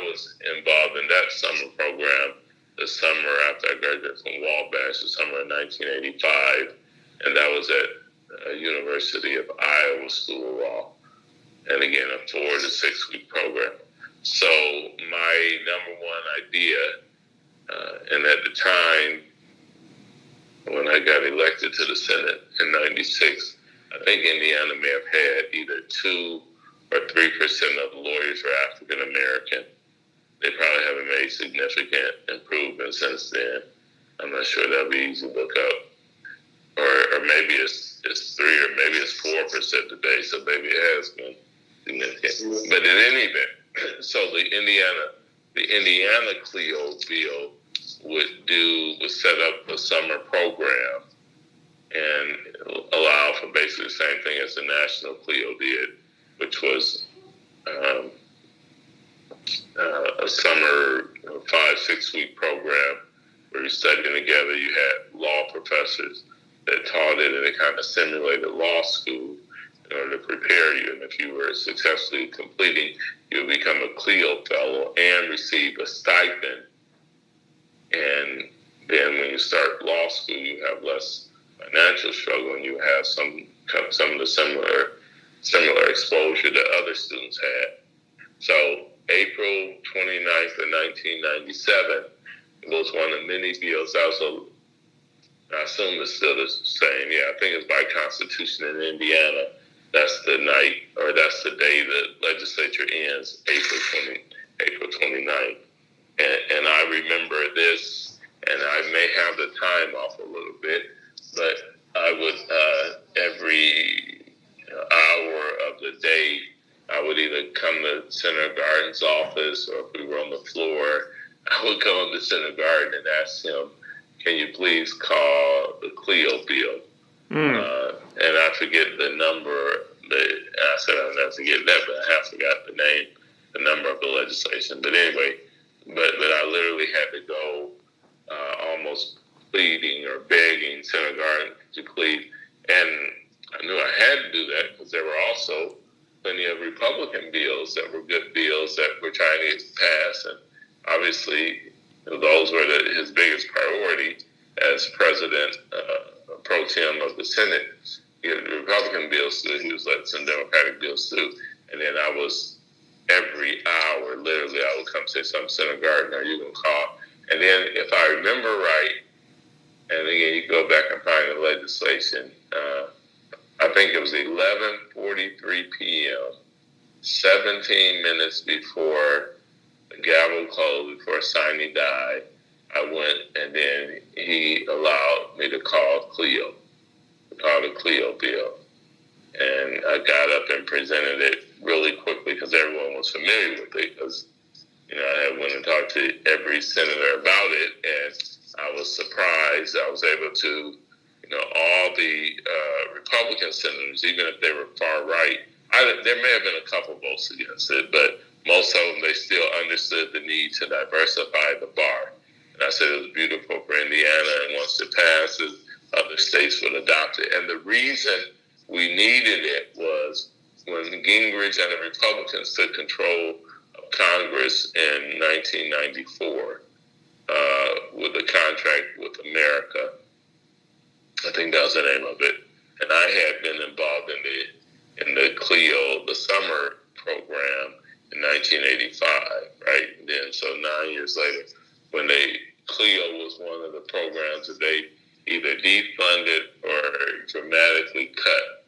Speaker 2: was involved in that summer program the summer after I graduated from Wabash, the summer of 1985, and that was at University of Iowa School of Law. And again, a 4 to 6 week program. So my number one idea, and at the time when I got elected to the Senate in '96, I think Indiana may have had either 2 or 3% of the lawyers are African American. They probably haven't made significant improvements since then. I'm not sure that'll be easy to look up. Or maybe it's 3 or maybe it's 4% today, so maybe it has been significant. But in any event, so the Indiana Cleo bill would set up a summer program and allow for basically the same thing as the National Cleo did, which was a summer 5-6 week program where you studying together. You had law professors that taught it, and it kind of simulated law school in order to prepare you. And if you were successfully completing, you would become a Cleo fellow and receive a stipend. And then when you start law school, you have less financial struggle, and you have some of the similar exposure that other students had. So April 29th of 1997 was one of many bills. I assume it's still the same. Yeah, I think it's by Constitution in Indiana. That's the night, or that's the day the legislature ends, April 29th. And I remember this, and I may have the time off a little bit, but I would, every hour of the day, I would either come to Senator Garden's office, or if we were on the floor, I would come to Senator Garden and ask him, can you please call the Cleo bill? And I forget the number. I said I'll never forget that, but I have forgot the number of the legislation. But anyway, but I literally had to go almost pleading or begging Senator Garden to plead. And I knew I had to do that because there were also plenty of Republican bills that were good bills that were trying to get passed. And obviously, those were his biggest priority as president pro tem of the Senate. He had Republican bills through. He was letting some Democratic bills through. And then I was, every hour, literally, I would come say something, Senator Garden, are you going to call? And then if I remember right, and again, you go back and find the legislation, I think it was 11:43 p.m., 17 minutes before the gavel closed, before signing died, I went, and then he allowed me to call the Cleo bill. And I got up and presented it really quickly because everyone was familiar with it, because I had went and talked to every senator about it, and I was surprised I was able to, all the Republican senators, even if they were far right, there may have been a couple votes against it, but most of them, they still understood the need to diversify the bar. And I said it was beautiful for Indiana, and once it passes, other states would adopt it. And the reason we needed it was when Gingrich and the Republicans took control of Congress in 1994 with the contract with America. I think that was the name of it. And I had been involved in the Cleo, the summer program in 1985, right? And then so 9 years later, when Cleo was one of the programs that they either defunded or dramatically cut.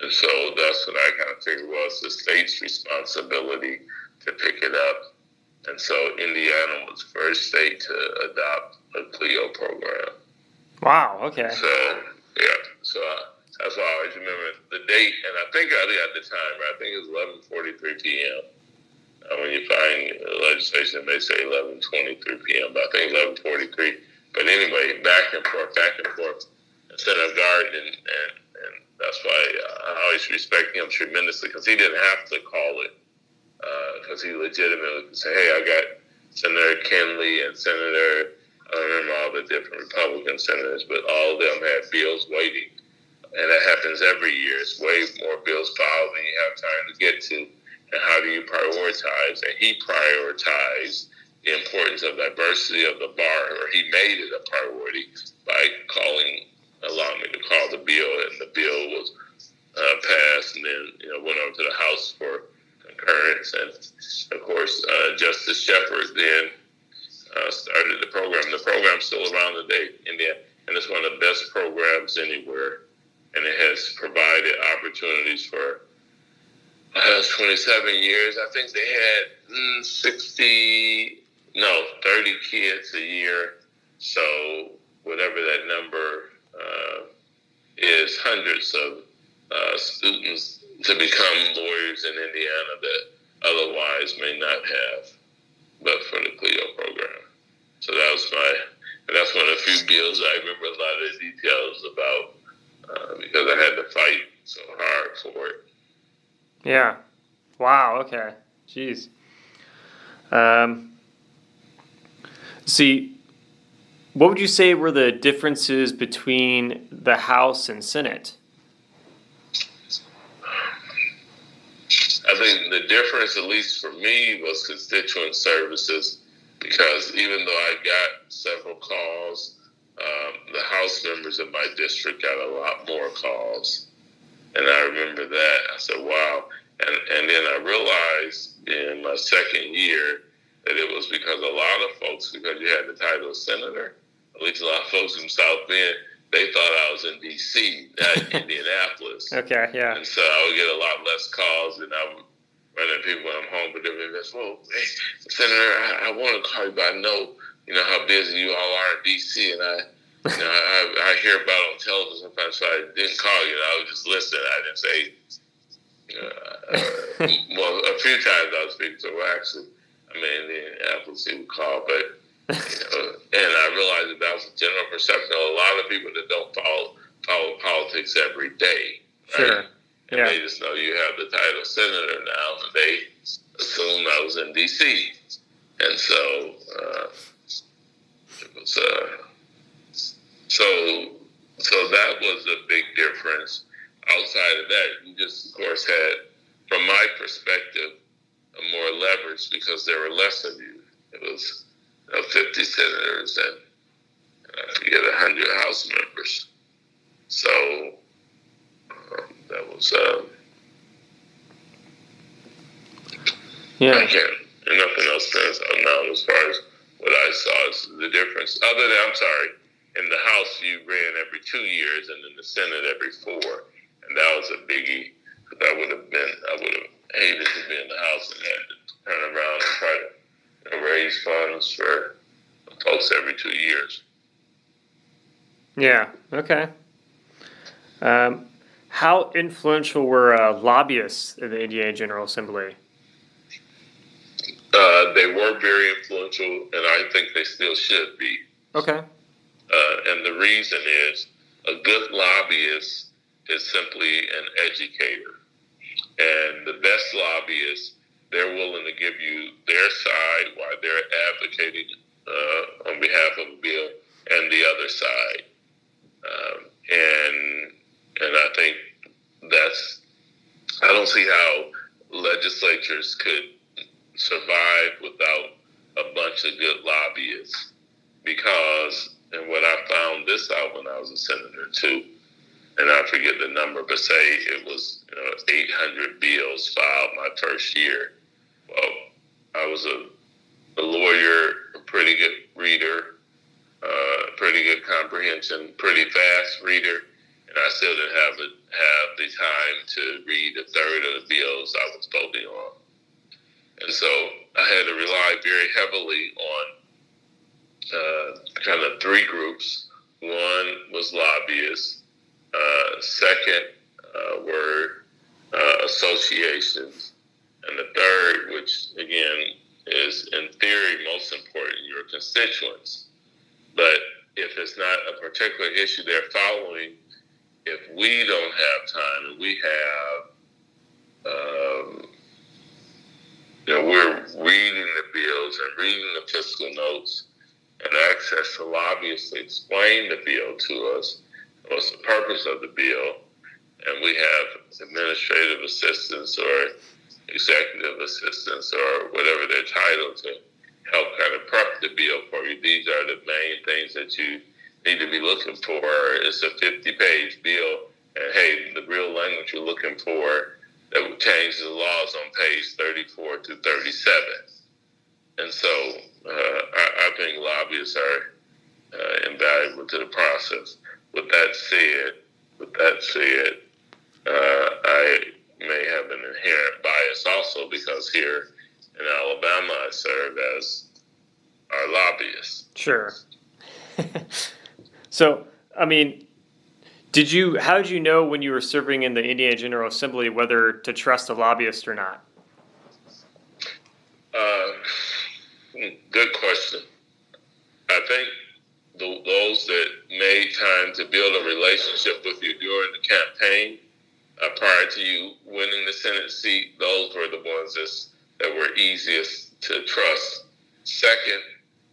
Speaker 2: And so that's what I kind of figured was the state's responsibility to pick it up. And so Indiana was the first state to adopt a Cleo program.
Speaker 1: Wow, okay.
Speaker 2: So, yeah. So that's why I always remember the date. And I think I at the time, right, I think it was 11:43 p.m. When you find legislation, they say 11:23 p.m., but I think 11:43. But anyway, back and forth. Senator Garden, and that's why I always respect him tremendously, because he didn't have to call it, because he legitimately could say, hey, I got Senator Kenley and Senator, I don't remember all the different Republican senators, but all of them had bills waiting. And that happens every year. It's way more bills filed than you have time to get to. And how do you prioritize? And he prioritized the importance of diversity of the bar, or he made it a priority by allowing me to call the bill, and the bill was passed, and then went over to the House for concurrence, and of course Justice Shepard then started the program. The program's still around today, India, and it's one of the best programs anywhere, and it has provided opportunities for 27 years. I think they had 30 kids a year, so whatever that number is, hundreds of students to become lawyers in Indiana that otherwise may not have, but for the Cleo program. So that's one of the few bills I remember a lot of the details about, because I had to fight so hard for it.
Speaker 1: Yeah. Wow. Okay. Jeez. See, what would you say were the differences between the House and Senate?
Speaker 2: I think the difference, at least for me, was constituent services, because even though I got several calls, the House members in my district got a lot more calls. And I remember that. I said, wow. And then I realized in my second year that it was because a lot of folks, because you had the title of senator, at least a lot of folks from South Bend, they thought I was in D.C., not in Indianapolis.
Speaker 1: Okay, yeah.
Speaker 2: And so I would get a lot less calls, and I would run into people when I'm home, but they would say, well, hey, Senator, I want to call you, but I know, how busy you all are in D.C., and I hear about it on television sometimes, so I didn't call you. I was just listening. I didn't say, well, a few times I was speaking to her, actually. I mean, the Apple's would call, but, and I realized that was a general perception of a lot of people that don't follow politics every day. Right? Sure. And
Speaker 1: yeah.
Speaker 2: They just know you have the title senator now, and they assumed I was in D.C. And so, it was, so that was a big difference. Outside of that, you just, of course, had, from my perspective, more leverage because there were less of you. It was 50 senators and I forget 100 House members. So that was
Speaker 1: yeah.
Speaker 2: I can't. And nothing else stands out now as far as what I saw is the difference. Other than, I'm sorry, in the House you ran every 2 years, and in the Senate every 4, and that was a biggie. Because I would have hated to be in the House and had to turn around and try to raise funds for folks every 2 years.
Speaker 1: Yeah. Okay. How influential were lobbyists in the Indiana General Assembly?
Speaker 2: They were very influential, and I think they still should be.
Speaker 1: Okay.
Speaker 2: And the reason is a good lobbyist is simply an educator. And the best lobbyists, they're willing to give you their side while they're advocating on behalf of a bill and the other side. And I think I don't see how legislatures could survive without a bunch of good lobbyists, because and when I found this out when I was a senator too, and I forget the number, but say it was 800 bills filed my first year. Well, I was a lawyer, a pretty good reader, pretty good comprehension, pretty fast reader, and I still didn't have the time to read a third of the bills I was voting on. And so I had to rely very heavily on kind of three groups. One was lobbyists. Second were associations. And the third, which again is in theory most important, your constituents. But if it's not a particular issue they're following, if we don't have time and we have, we're reading the bills and reading the fiscal notes and access to lobbyists to explain the bill to us, what's the purpose of the bill, and we have administrative assistants or executive assistants or whatever they're titled to help kind of prep the bill for you. These are the main things that you need to be looking for. It's a 50-page bill, and hey, the real language you're looking for that would change the laws on page 34 to 37. And so I think lobbyists are invaluable to the process. With that said, I may have an inherent bias also because here in Alabama I serve as our lobbyist.
Speaker 1: Sure. So, I mean, how did you know when you were serving in the Indiana General Assembly whether to trust a lobbyist or not?
Speaker 2: Good question. I think those that made time to build a relationship with you during the campaign prior to you winning the Senate seat, those were the ones that were easiest to trust. Second,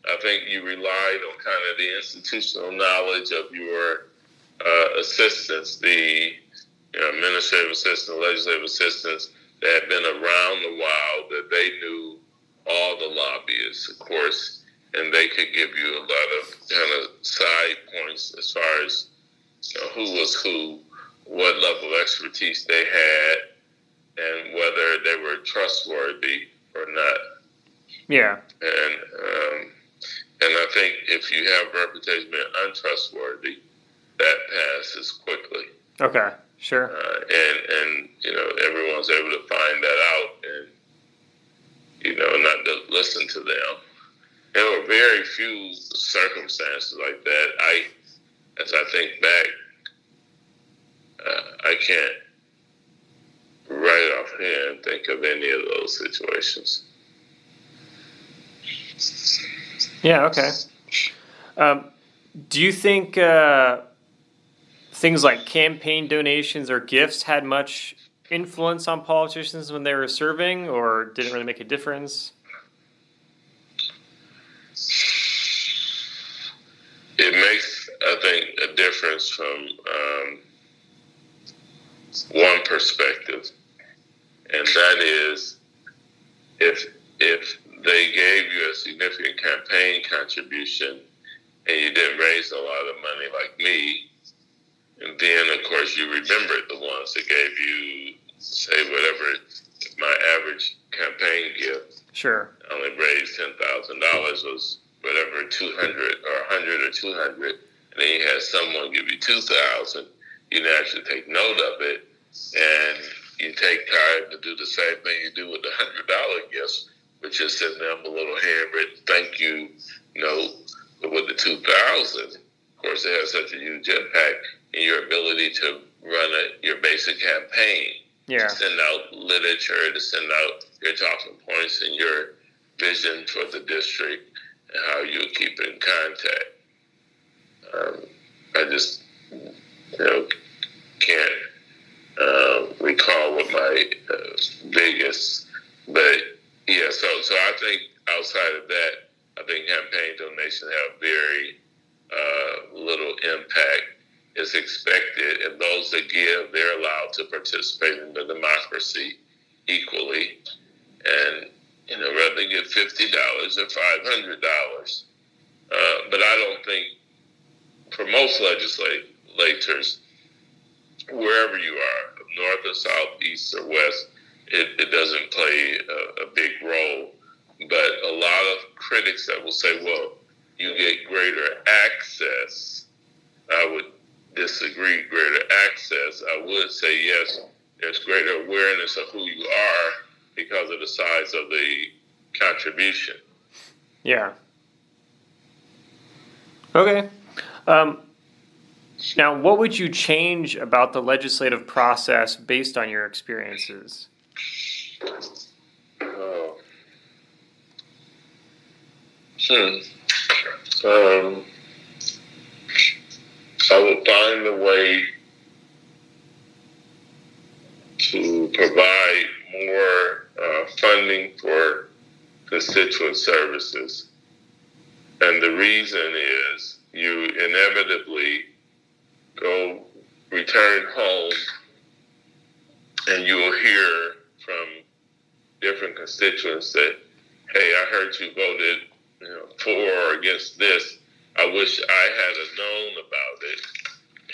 Speaker 2: I think you relied on kind of the institutional knowledge of your assistants, the administrative assistants, legislative assistants that had been around a while, that they knew all the lobbyists, of course, and they could give you a lot of kind of side points as far as who was who, what level of expertise they had, and whether they were trustworthy or not.
Speaker 1: Yeah.
Speaker 2: And I think if you have a reputation being untrustworthy, that passes quickly.
Speaker 1: Okay, sure.
Speaker 2: And everyone's able to find that out and, not to listen to them. There were very few circumstances like that. As I think back, I can't right offhand think of any of those situations.
Speaker 1: Yeah, okay. Do you think things like campaign donations or gifts had much influence on politicians when they were serving, or didn't really make a difference?
Speaker 2: It makes, I think, a difference from one perspective, and that is if they gave you a significant campaign contribution and you didn't raise a lot of money like me, and then, of course, you remembered the ones that gave you, say, whatever, my average campaign gift.
Speaker 1: Sure.
Speaker 2: I only raised $10,000 was whatever, 200 or 100 or 200, and then you had someone give you 2,000, you naturally take note of it, and you take time to do the same thing you do with the $100 gifts, which is send them a little handwritten thank you note. But with the 2,000, of course, it has such a huge impact in your ability to run your basic campaign.
Speaker 1: Yeah.
Speaker 2: To send out literature, to send out your talking points and your vision for the district and how you keep in contact. I just, can't recall what my biggest, but yeah. So I think outside of that, I think campaign donations have very little impact. It's expected, and those that give, they're allowed to participate in the democracy equally. And rather than get $50 or $500, but I don't think for most legislators, wherever you are, north or south, east or west, it doesn't play a big role. But a lot of critics that will say, well, you get greater access, I would disagree. Greater access, I would say yes, there's greater awareness of who you are because of the size of the contribution.
Speaker 1: Yeah. Okay. Now, what would you change about the legislative process based on your experiences?
Speaker 2: I would find a way to provide more funding for constituent services. And the reason is you inevitably return home and you will hear from different constituents that, hey, I heard you voted for or against this. I wish I had known about it.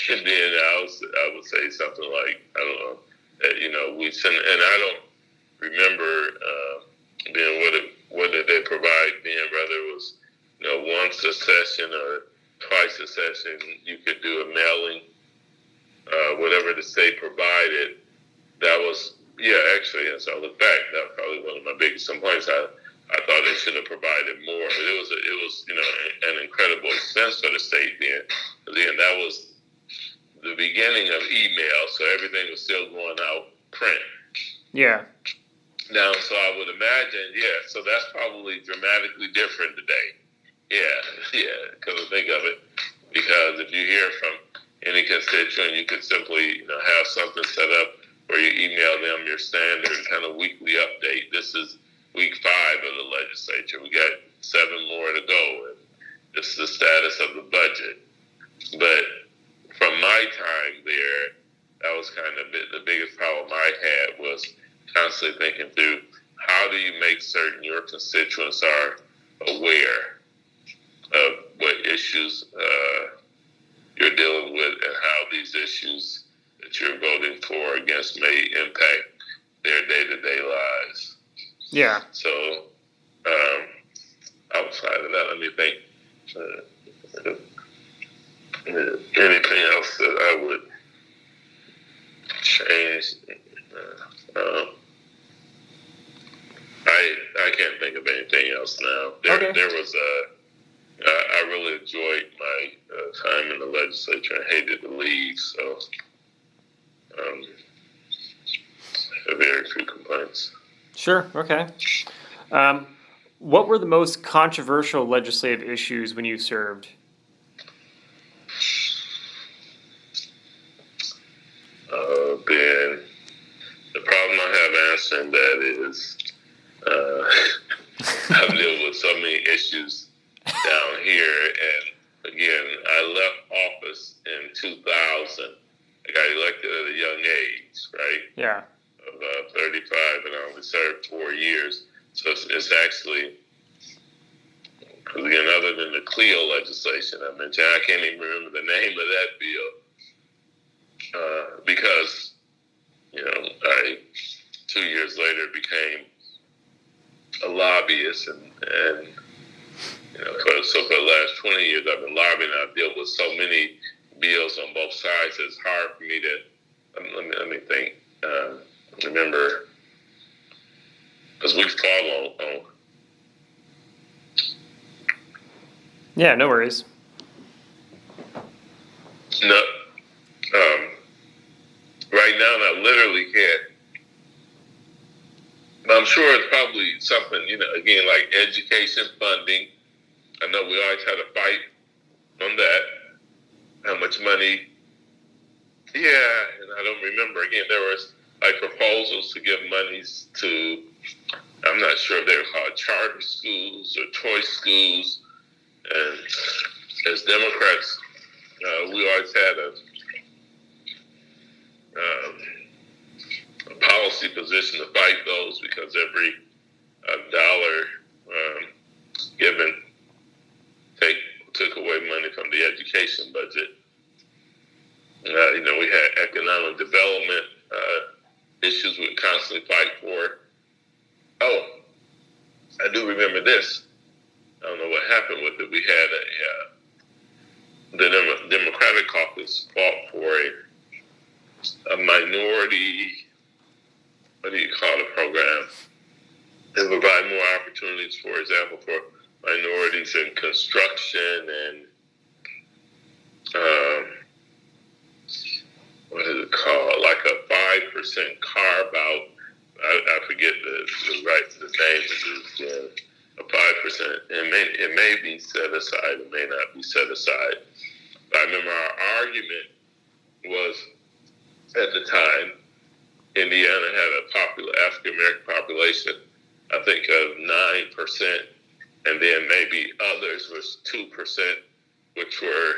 Speaker 2: And then I would say something like, I don't know, that, we send, and I don't remember then what did they provide then, whether it was once a session or twice a session, you could do a mailing, whatever the state provided. That was, actually, as I look back, that was probably one of my biggest complaints. I thought they should have provided more, but it was an incredible expense for the state then. Again, that was the beginning of email, so everything was still going out print.
Speaker 1: Yeah.
Speaker 2: Now, so I would imagine, so that's probably dramatically different today. Because I think of it. Because if you hear from any constituent, you could simply, have something set up where you email them your standard kind of weekly update. This is week 5 of the legislature. We got 7 more to go, and this is the status of the budget. But from my time there, that was kind of the biggest problem I had was constantly thinking through how do you make certain your constituents are aware of what issues you're dealing with and how these issues that you're voting for or against may impact their day-to-day lives.
Speaker 1: Yeah.
Speaker 2: So outside of that, let me think. Anything else that I would change? I can't think of anything else now. There was I really enjoyed my time in the legislature and hated to leave, so very few complaints.
Speaker 1: Sure. Okay. What were the most controversial legislative issues when you served?
Speaker 2: Ben, the problem I have answering that is I've dealt with so many issues down here, and again, I left office in 2000. I got elected at a young age, right?
Speaker 1: Yeah.
Speaker 2: Of 35, and I only served 4 years. So it's actually, because again, other than the Cleo legislation I mentioned, I can't even remember the name of that bill. Because, I 2 years later became a lobbyist, and for the last 20 years I've been lobbying. I've dealt with so many bills on both sides. It's hard for me to let me think. Remember, because we follow on.
Speaker 1: Yeah, no worries.
Speaker 2: No, right now I literally can't. But I'm sure it's probably something, again, like education funding. I know we always had a fight on that. How much money? Yeah, and I don't remember. Again, there was like proposals to give monies to, I'm not sure if they were called charter schools or choice schools. And as Democrats, we always had a policy position to fight those, because every dollar given took away money from the education budget. remember this. I don't know what happened with it. We had the Democratic caucus fought for a minority, what do you call the program? To provide more opportunities, for example, for minorities in construction and what is it called? Like a 5% carve out. I forget the name of it. A 5%. It may be set aside. It may not be set aside. But I remember our argument was at the time, Indiana had a African American population, I think of 9%, and then maybe others was 2%, which were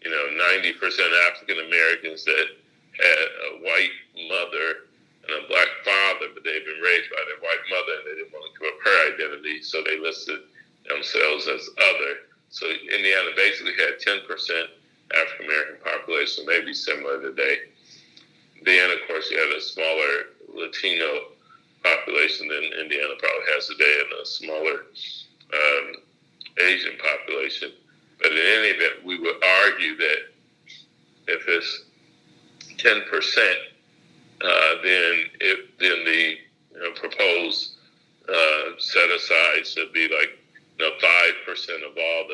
Speaker 2: 90% African Americans that had a white mother and a black father, but they'd been raised by their white mother and they didn't want to give up her identity, so they listed themselves as other. So Indiana basically had 10% African American population, maybe similar today. Then, of course, you had a smaller Latino population than Indiana probably has today, and a smaller Asian population. But in any event, we would argue that if it's 10%, then the proposed set aside should be like 5% of all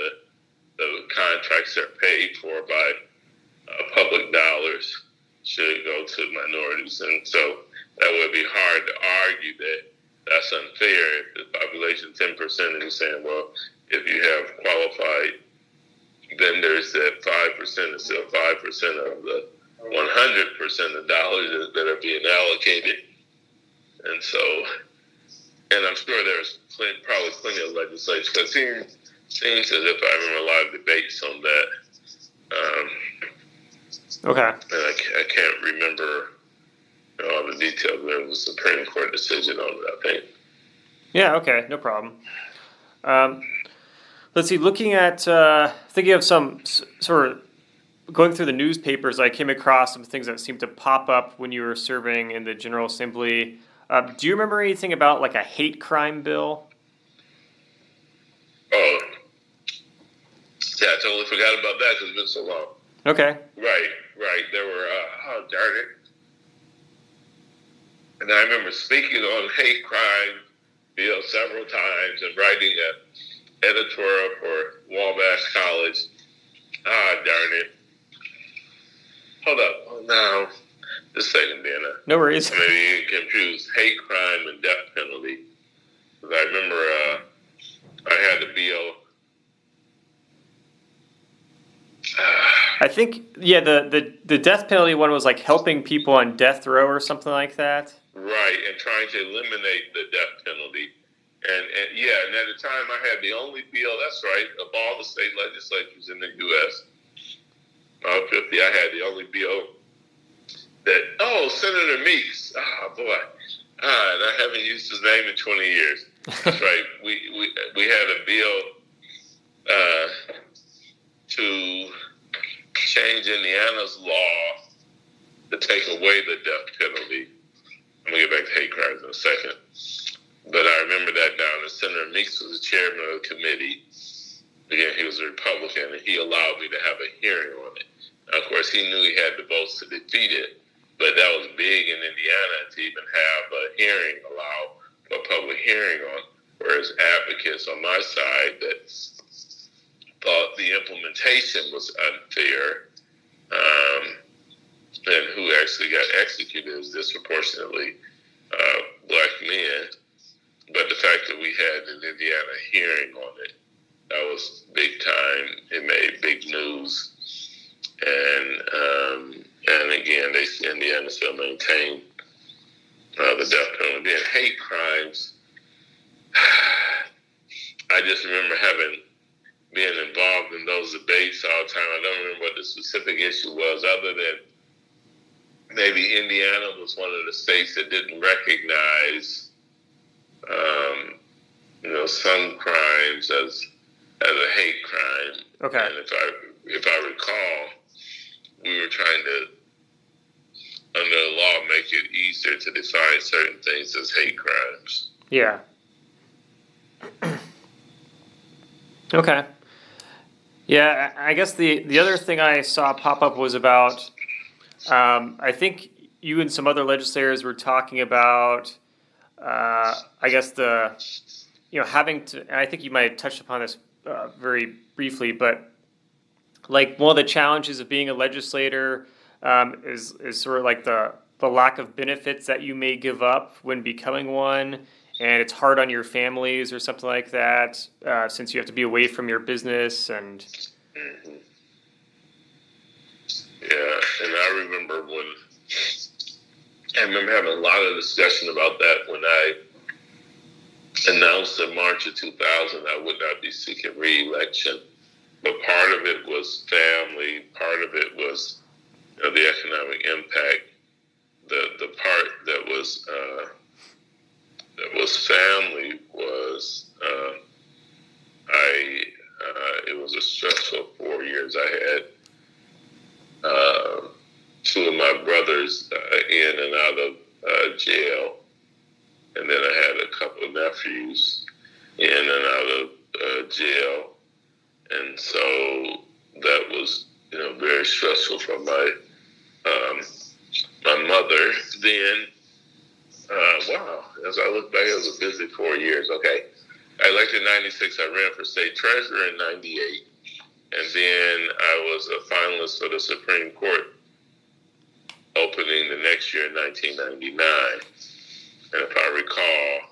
Speaker 2: the contracts that are paid for by public dollars should go to minorities, and so that would be hard to argue that that's unfair if the population 10%, and you're saying, well, if you have qualified vendors, that 5% is still 5% of the 100% of dollars that are being allocated. And so, and I'm sure there's probably plenty of legislation, because it seems as if I remember a lot of debates on that.
Speaker 1: Okay.
Speaker 2: And I can't remember all the details. There was a Supreme Court decision on it, I think.
Speaker 1: Yeah, okay, no problem. Let's see, looking at, thinking of some sort of, going through the newspapers, I came across some things that seemed to pop up when you were serving in the General Assembly. Do you remember anything about like a hate crime bill?
Speaker 2: Oh, yeah, I totally forgot about that because it's been so long.
Speaker 1: Okay.
Speaker 2: Right. There were, darn it. And I remember speaking on hate crime bill several times and writing an editorial for Wabash College. Darn it. Hold up. Oh, no. Just a second, Dana.
Speaker 1: No worries.
Speaker 2: Maybe you confuse hate crime and death penalty. Because I remember I had the bill.
Speaker 1: I think, yeah, the death penalty one was like helping people on death row or something like that.
Speaker 2: Right, and trying to eliminate the death penalty. And at the time I had the only bill, that's right, of all the state legislatures in the U.S., about 50, I had the only bill that, Senator Meeks, boy, and I haven't used his name in 20 years. That's right, we had a bill to change Indiana's law to take away the death penalty. I'm going to get back to hate crimes in a second. But I remember that down, and Senator Meeks was the chairman of the committee. Again, he was a Republican, and he allowed me to have a hearing on it. Now, of course, he knew he had the votes to defeat it, but that was big in Indiana to even have a hearing, allow for a public hearing on, whereas advocates on my side that thought the implementation was unfair, and who actually got executed as disproportionately black men. But the fact that we had an Indiana hearing on it, that was big time. It made big news. And again, Indiana still maintained the death penalty. And hate crimes, I just remember being involved in those debates all the time. I don't remember what the specific issue was, other than maybe Indiana was one of the states that didn't recognize some crimes as a hate crime.
Speaker 1: Okay.
Speaker 2: And if I recall, we were trying to, under the law, make it easier to define certain things as hate crimes.
Speaker 1: Yeah. Okay. Yeah, I guess the other thing I saw pop up was about, I think you and some other legislators were talking about, I guess having to, and I think you might have touched upon this very briefly, but like one of the challenges of being a legislator is sort of like the lack of benefits that you may give up when becoming one, and it's hard on your families or something like that, since you have to be away from your business and.
Speaker 2: Hmm. Yeah, and I remember having a lot of discussion about that when I announced in March of 2000 I would not be seeking re-election. But part of it was family, part of it was the economic impact. The part that was family was it was a stressful 4 years. I had two of my brothers in and out of jail, and then I had a couple of nephews in and out of jail, and so that was very stressful for my mother. Then wow, as I look back, it was a busy 4 years. Okay, I elected in '96. I ran for state treasurer in '98, and then I was a finalist for the Supreme Court opening the next year in 1999. And if I recall,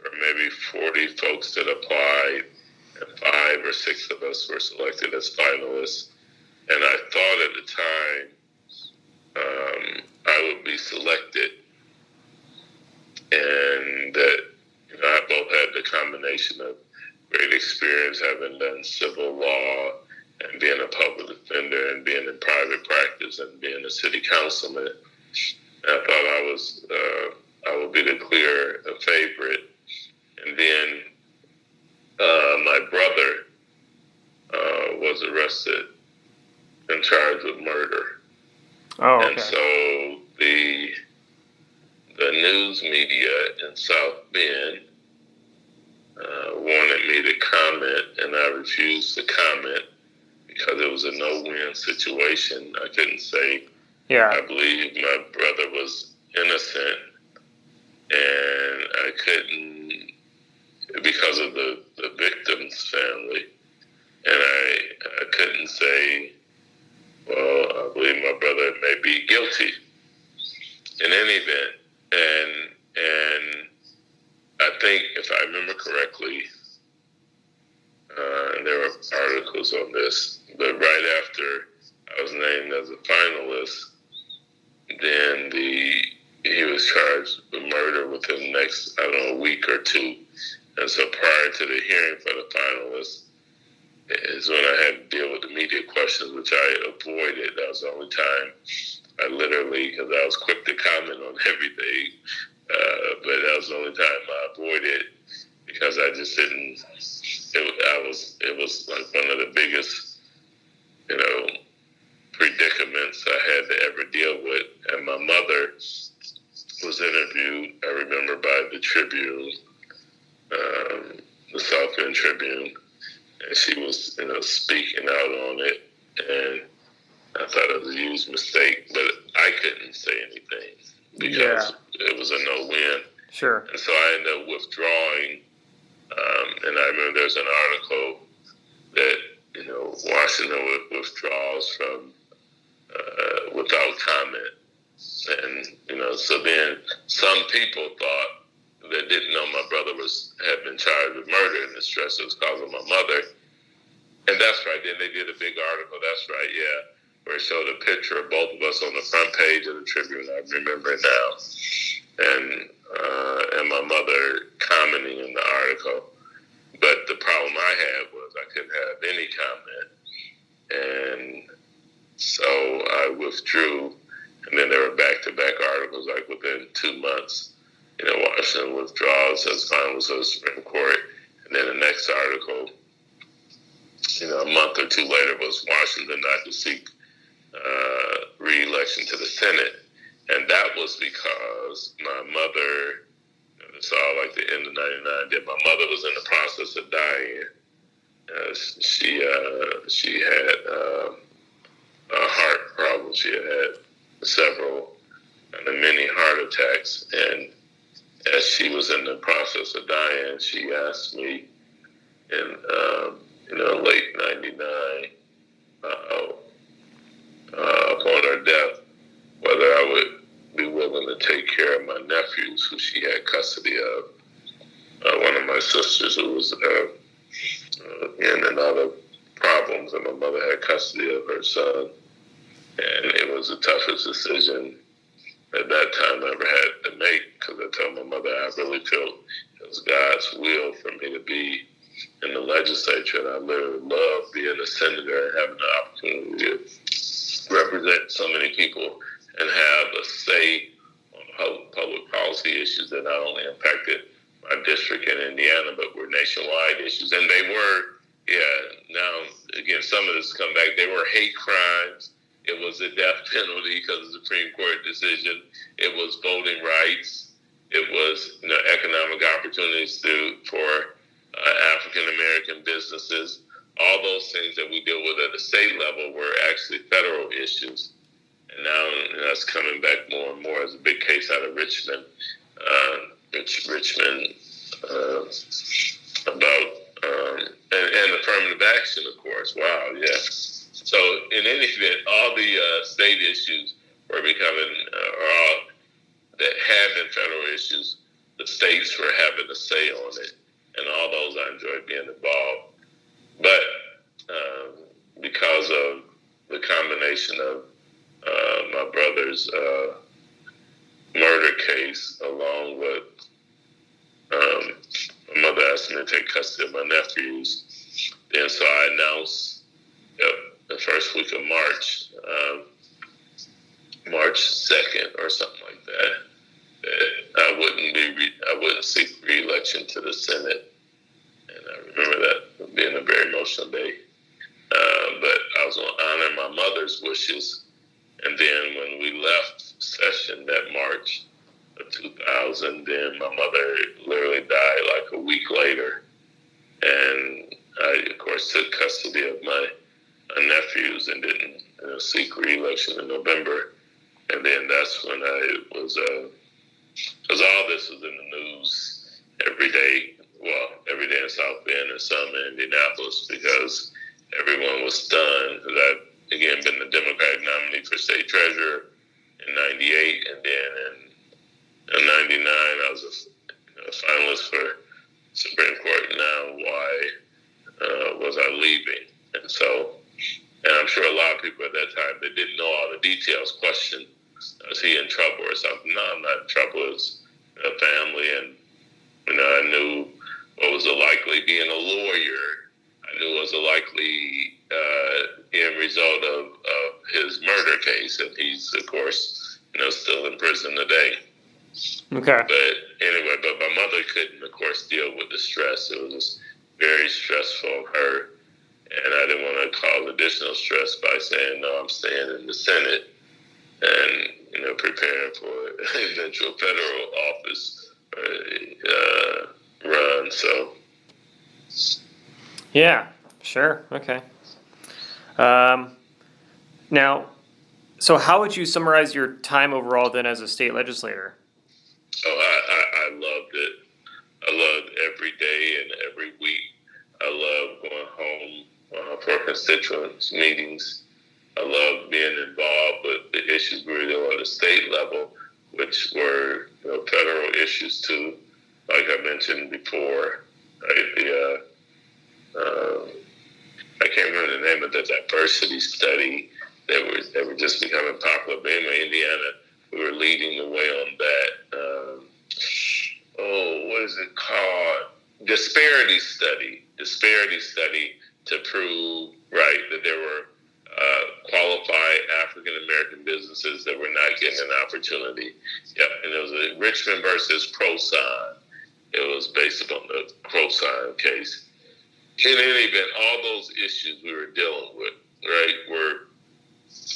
Speaker 2: there were maybe 40 folks that applied, and 5 or 6 of us were selected as finalists. And I thought at the time I would be selected, and that I both had the combination of great experience having done civil law and being a public defender and being in private practice and being a city councilman. I thought I would be the clear favorite. And then my brother was arrested and charged with murder.
Speaker 1: Oh, okay.
Speaker 2: And so the news media in South Bend wanted me to comment, and I refused to comment because it was a no-win situation. I couldn't say, I believe my brother was innocent, and I couldn't, because of the victim's family, and I couldn't say, well, I believe my brother may be guilty in any event. And I think, if I remember correctly, and there were articles on this, but right after I was named as a finalist, then he was charged with murder within the next, a week or two. And so prior to the hearing for the finalists is when I had to deal with the media questions, which I avoided. That was the only time I literally, because I was quick to comment on everything, but that was the only time I avoided, because I just didn't. It was like one of the biggest, predicaments I had to ever deal with. And my mother was interviewed, I remember, by the Tribune, the South Bend Tribune, and she was, speaking out on it, and I thought it was a huge mistake, but I couldn't say anything because it was a no-win.
Speaker 1: Sure.
Speaker 2: And so I ended up withdrawing, and I remember there's an article that, Washington withdraws from without comment. And, so then some people thought that didn't know my brother had been charged with murder, and the stress was causing my mother. And that's right. Then they did a big article. That's right. Yeah. Where it showed a picture of both of us on the front page of the Tribune. I remember it now. And my mother commenting in the article. But the problem I had was I couldn't have any comment. And so I withdrew. And then there were back-to-back articles, like within 2 months. Washington withdraws as finalist of the Supreme Court. And then the next article, a month or two later, was Washington not to seek re-election to the Senate. And that was because my mother, it's all like the end of '99, that my mother was in the process of dying. She had a heart problem. She had several and many heart attacks, and as she was in the process of dying, she asked me in late '99 upon her death whether I would be willing to take care of my nephews who she had custody of. One of my sisters who was in and out of problems, and my mother had custody of her son. And it was the toughest decision at that time I ever had to make, because I told my mother I really felt it was God's will for me to be in the legislature, and I literally loved being a senator and having the opportunity to represent so many people and have a say on public policy issues that not only impacted my district in Indiana, but were nationwide issues. And they were, now, again, some of this come back, they were hate crimes. It was a death penalty because of the Supreme Court decision. It was voting rights. It was economic opportunities for African-American businesses. All those things that we deal with at the state level were actually federal issues. And now that's coming back more and more as a big case out of Richmond. Richmond about and affirmative action, of course. Wow, yeah. So in any event, all the state issues were becoming, or all that had been federal issues, the states were having a say on it, and all those I enjoyed being involved. But because of the combination of my brother's murder case, along with my mother asked me to take custody of my nephews. And so I announced the first week of March, March 2nd or something like that I wouldn't seek re-election to the Senate. And I remember that being a very emotional day. But I was going to honor my mother's wishes. And then when we left session that March of 2000, then my mother literally died like a week later. And I, of course, took custody of my nephews and didn't seek re-election in November. And then that's when I was, because all this was in the news every day, every day in South Bend and some in Indianapolis, because everyone was stunned. Because I've, again, been the Democratic nominee for state treasurer in '98, and then in '99 I was a finalist for Supreme Court. Now, why was I leaving? And so, and I'm sure a lot of people at that time that didn't know all the details questioned, is he in trouble or something? No, I'm not in trouble. It's a family, and I knew what was likely being a lawyer. I knew it was a likely end result of his murder case, and he's, of course, still in prison today.
Speaker 1: Okay.
Speaker 2: But anyway, but my mother couldn't, of course, deal with the stress. It was just very stressful on her, and I didn't want to cause additional stress by saying, no, I'm staying in the Senate and, preparing for an eventual federal office run. So.
Speaker 1: Yeah, sure. Okay. Now, so how would you summarize your time overall then as a state legislator?
Speaker 2: Oh, I loved it. I loved every day and every week. I loved going home for constituents meetings. I loved being involved with the issues we were dealing with at the state level, which were federal issues too, like I mentioned before. Right? I can't remember the name of the diversity study that were just becoming popular. But anyway, Indiana, we were leading the way on that. What is it called? Disparity study to prove, right, that there were qualified African-American businesses that were not getting an opportunity. Yep, and it was a Richmond versus Croson. It was based upon the Croson case. In any event, all those issues we were dealing with, right, were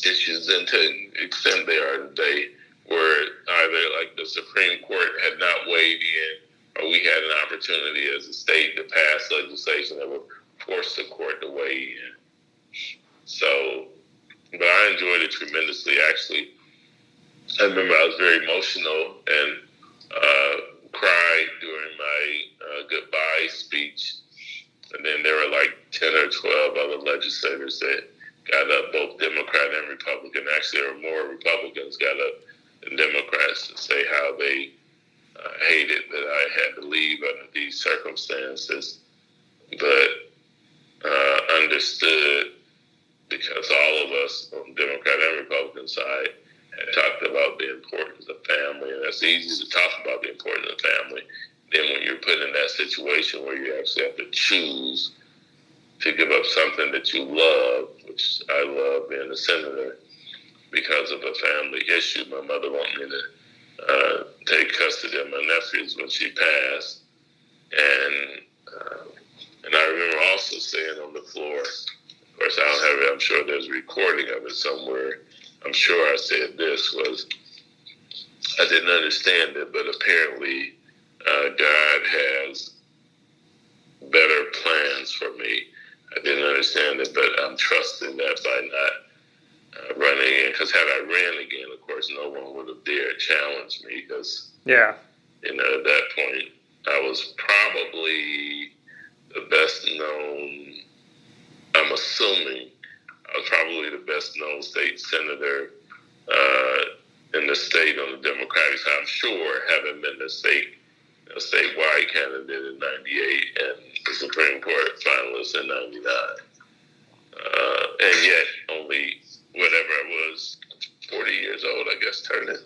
Speaker 2: issues, and to the extent they are today, were either like the Supreme Court had not weighed in, or we had an opportunity as a state to pass legislation that would force the court to weigh in. So, but I enjoyed it tremendously. Actually, I remember I was very emotional and cried during my goodbye speech. And then there were like 10 or 12 other legislators that got up, both Democrat and Republican. Actually, there were more Republicans got up than Democrats to say how they hated that I had to leave under these circumstances, but understood, because all of us on the Democrat and Republican side had talked about the importance of family, and it's easy to talk about the importance of family. Then when you're put in that situation where you actually have to choose to give up something that you love, which I love being a senator, because of a family issue. My mother wanted me to take custody of my nephews when she passed, and I remember also saying on the floor, of course I don't have it, I'm sure there's a recording of it somewhere, I'm sure I said this, was I didn't understand it, but apparently God has better plans for me. I didn't understand it, but I'm trusting that by not running again. Because had I ran again, of course, no one would have dared challenge me. Because,
Speaker 1: Yeah.
Speaker 2: at that point, I was probably the best known, I'm assuming, I was probably the best known state senator in the state on the Democratic side. I'm sure, having been the statewide candidate in 98 and the Supreme Court finalist in 99. And yet only, whatever I was, 40 years old, I guess, turning.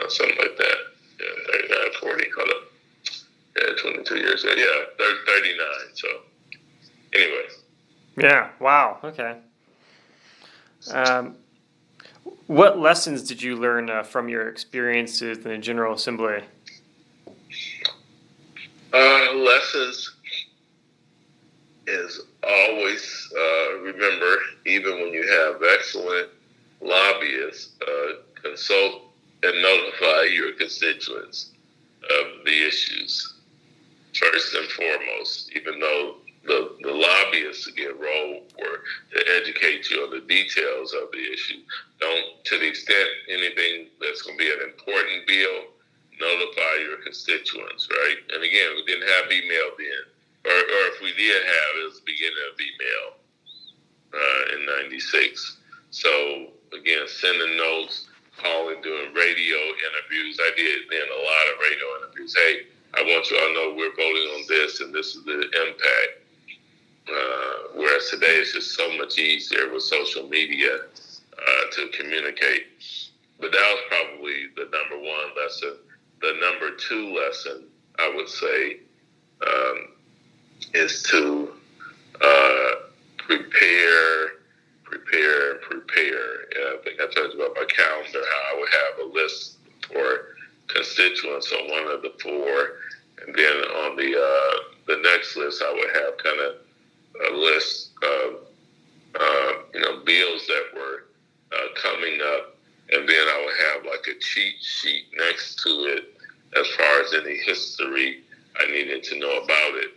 Speaker 2: Something like that. Yeah, 39, 40, hold up. Yeah, 22 years old. Yeah, 39, so anyway.
Speaker 1: Yeah, wow, okay. What lessons did you learn from your experiences in the General Assembly?
Speaker 2: Lessons is always remember, even when you have excellent lobbyists, consult and notify your constituents of the issues first and foremost. Even though the lobbyists get role for to educate you on the details of the issue, don't, to the extent anything that's going to be an important bill, notify your constituents, right? And again, we didn't have email then, or if we did have, it was the beginning of email in '96. So again, sending notes, calling, doing radio interviews. I did then a lot of radio interviews. Hey, I want you all to know we're voting on this, and this is the impact. Whereas today it's just so much easier with social media to communicate. But that was probably the number one lesson. The number two lesson, I would say, is to prepare. I think I told you about my calendar, how I would have a list for constituents on one of the four, and then on the next list I would have kind of a list of bills that were coming up, and then I would have like a cheat sheet next to it as far as any history I needed to know about it.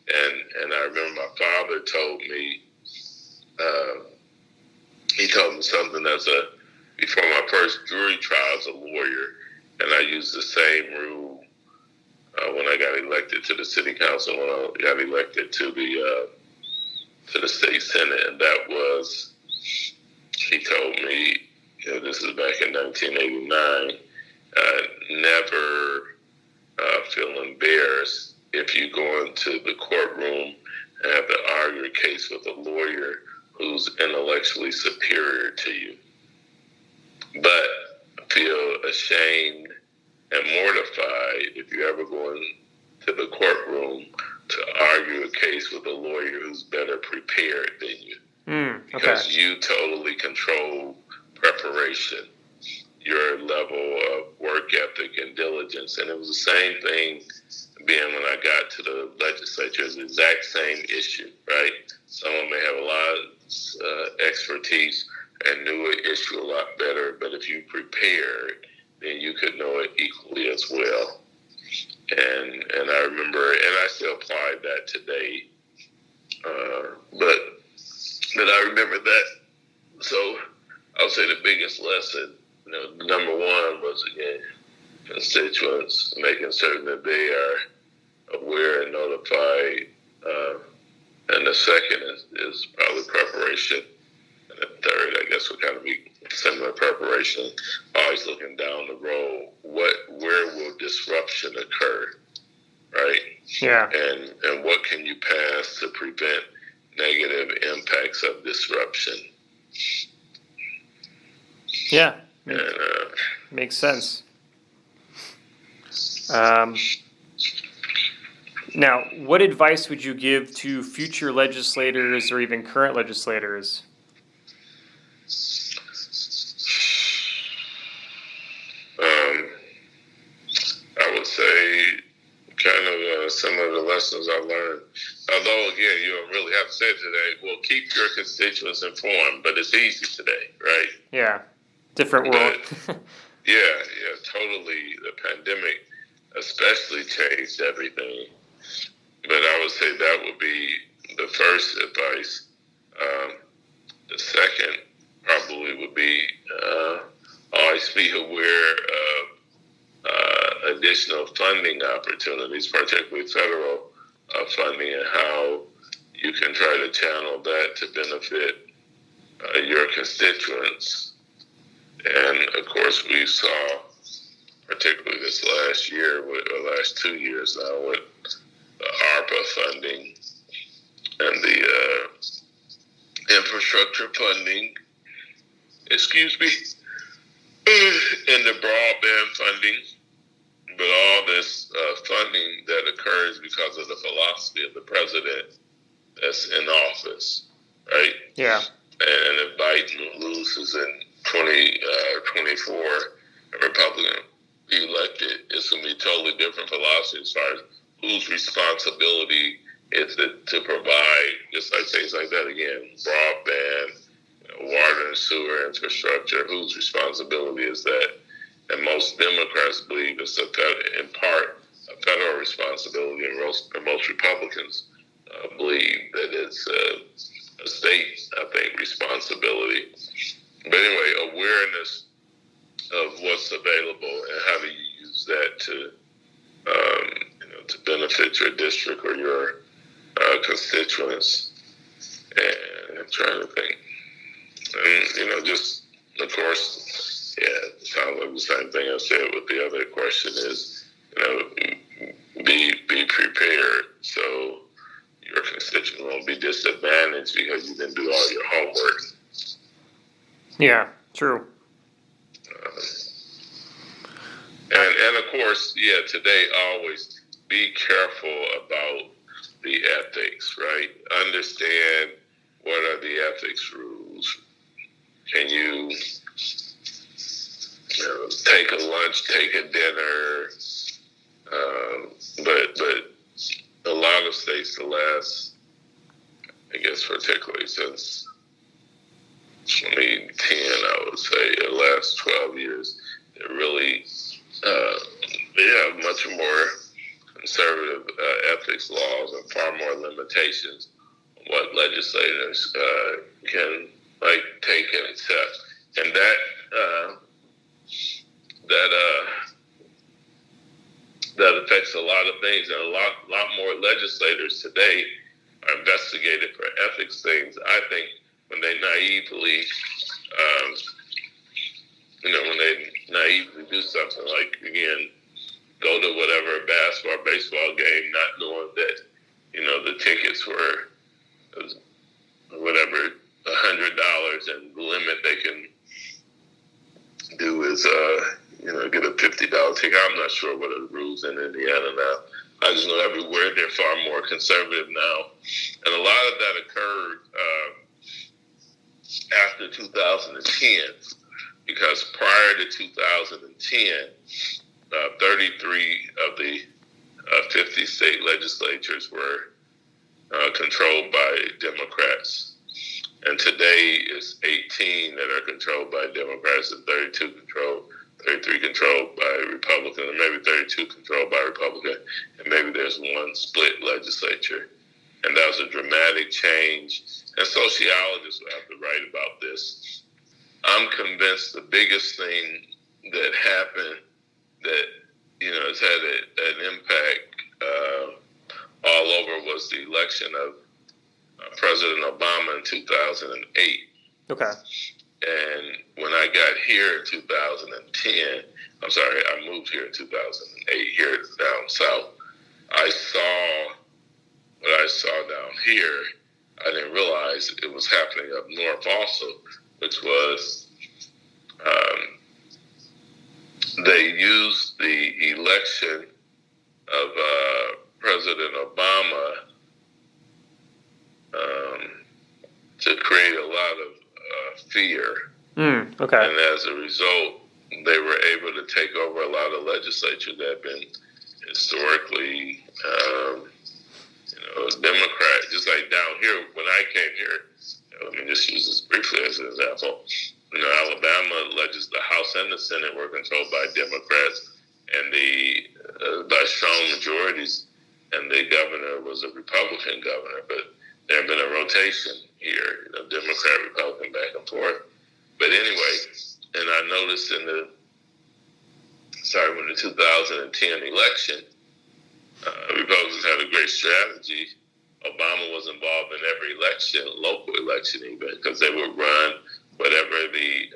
Speaker 2: And I remember my father told me, he told me something before my first jury trial as a lawyer, and I used the same rule when I got elected to the city council, when I got elected to the state senate, and that was, he told me, this is back in 1989, never feel embarrassed if you go into the courtroom and have to argue a case with a lawyer who's intellectually superior to you. But feel ashamed and mortified if you ever go into the courtroom to argue a case with a lawyer who's better prepared than you.
Speaker 1: Okay.
Speaker 2: Because you totally control preparation, your level of work ethic and diligence. And it was the same thing being when I got to the legislature. It's the exact same issue, right? Someone may have a lot of expertise and knew an issue a lot better, but if you prepared, then you could know it equally as well. And I remember, and I still apply that today But I remember that. So I'll say the biggest lesson, number one was, again, constituents, making certain that they are aware and notified. And the second is probably preparation. And the third, I guess, would kind of be similar preparation, always looking down the road. Where will disruption occur, right?
Speaker 1: Yeah.
Speaker 2: And what can you pass to prevent negative impacts of disruption?
Speaker 1: Yeah.
Speaker 2: And,
Speaker 1: makes sense. Now, what advice would you give to future legislators or even current legislators?
Speaker 2: I would say kind of similar to lessons I learned. Although, again, you don't really have to say it today. Well, keep your constituents informed, but it's easy today, right?
Speaker 1: Yeah, different world.
Speaker 2: Yeah, totally. The pandemic especially changed everything. But I would say that would be the first advice. The second probably would be always be aware of additional funding opportunities, particularly federal funding, and how you can try to channel that to benefit your constituents. And of course, we saw, particularly this last year, or last 2 years now, with the ARPA funding and the infrastructure funding, and the broadband funding, but all this funding that occurs because of the philosophy of the president that's in office, right?
Speaker 1: Yeah.
Speaker 2: And if Biden loses in 2024, a Republican be elected, it's going to be a totally different philosophy as far as whose responsibility is it to provide, just like things like that again, broadband, water and sewer infrastructure, whose responsibility is that? And most Democrats believe it's in part a federal responsibility, and most Republicans believe that it's a state, I think, responsibility. But anyway, awareness of what's available and how do you use that to benefit your district or your constituents. And I'm trying to think. And, just, of course, it sounds like the same thing I said with the other question is, be prepared so your constituent won't be disadvantaged because you didn't do all your homework.
Speaker 1: Yeah, true.
Speaker 2: And of course, today always be careful about the ethics, right? Understand what are the ethics rules. Can you, take a lunch, take a dinner? But a lot of states, the last, I guess particularly since 2010, I would say, the last 12 years, it really, much more conservative ethics laws and far more limitations on what legislators can take and accept, and that affects a lot of things, and a lot more legislators today are investigated for ethics things. I think when they naively do something like, again, go to whatever basketball, baseball game, not knowing that, the tickets were whatever, $100, and the limit they can do is, get a $50 ticket. I'm not sure what are the rules in Indiana now. I just know everywhere they're far more conservative now. And a lot of that occurred after 2010, because prior to 2010, 33 of the 50 state legislatures were controlled by Democrats. And today is 18 that are controlled by Democrats and 33 controlled by Republicans, and maybe 32 controlled by Republicans, and maybe there's one split legislature. and that was a dramatic change. And sociologists will have to write about this. I'm convinced the biggest thing that happened that has had an impact all over was the election of President Obama in 2008.
Speaker 1: Okay.
Speaker 2: And when I got here in 2010, I moved here in 2008 here down south. What I saw down here, I didn't realize it was happening up north also, which was they used the election of President Obama to create a lot of fear.
Speaker 1: Okay.
Speaker 2: And as a result, they were able to take over a lot of legislature that had been historically, Democrat. Just like down here, when I came here, let me just use this briefly as an example. Alabama, the House and the Senate were controlled by Democrats, and by strong majorities, and the governor was a Republican governor. But there had been a rotation here, Democrat, Republican, back and forth. But anyway, and I noticed when the 2010 election, Republicans had a great strategy. Obama was involved in every election, local election even, because they would run whatever the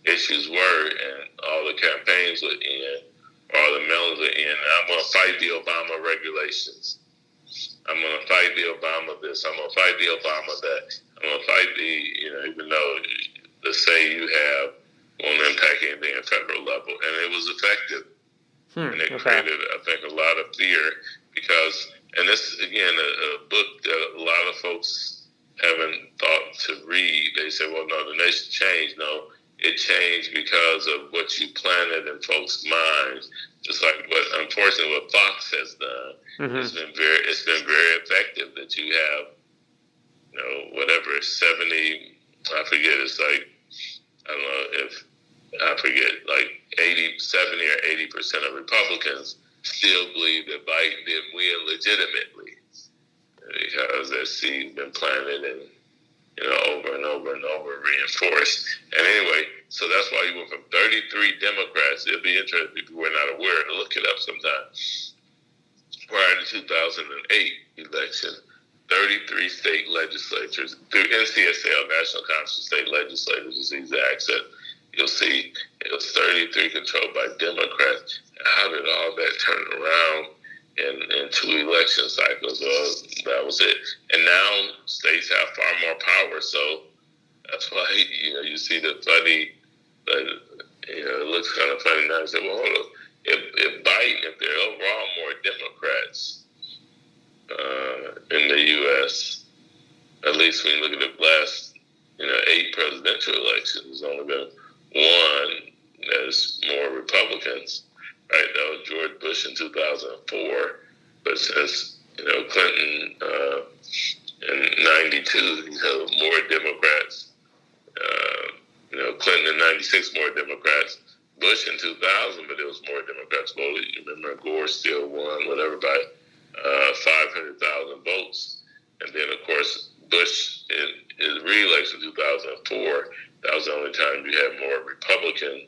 Speaker 2: issues were, and all the campaigns would end, all the mailings would end. I'm going to fight the Obama regulations. I'm going to fight the Obama this. I'm going to fight the Obama that. I'm going to fight even though the say you have won't impact anything at federal level. And it was effective. And it created, I think, a lot of fear because, and this, again, a book that a lot of folks haven't thought to read. They say, well, no, the nation changed. No, it changed because of what you planted in folks' minds. Just like unfortunately, what Fox has done. It's been very effective that you have, whatever, 70, I forget, it's like, I don't know if, I forget, like 70 or 80% of Republicans still believe that Biden didn't win legitimately because that seed's been planted and, over and over and over reinforced. And anyway, so that's why you went from 33 Democrats. It'll be interesting if you were not aware to look it up sometime. Prior to 2008 election, 33 state legislatures, through NCSL, National Council of State Legislators is the exact set. You'll see it was 33 controlled by Democrats. How did all that turn around in 2 election cycles? Well, that was it. And now states have far more power, so that's why you see the funny. It looks kind of funny now. You say, well, hold on. If Biden, if there are overall more Democrats in the U.S., at least when you look at the last 8 presidential elections, there's only been one that's more Republicans. Right, that was George Bush in 2004. But since Clinton in '92, more Democrats. Clinton in '96, more Democrats. Bush in 2000, but there was more Democrats voted. You remember Gore still won, whatever, by 500,000 votes. And then, of course, Bush in his re-election in 2004, that was the only time you had more Republican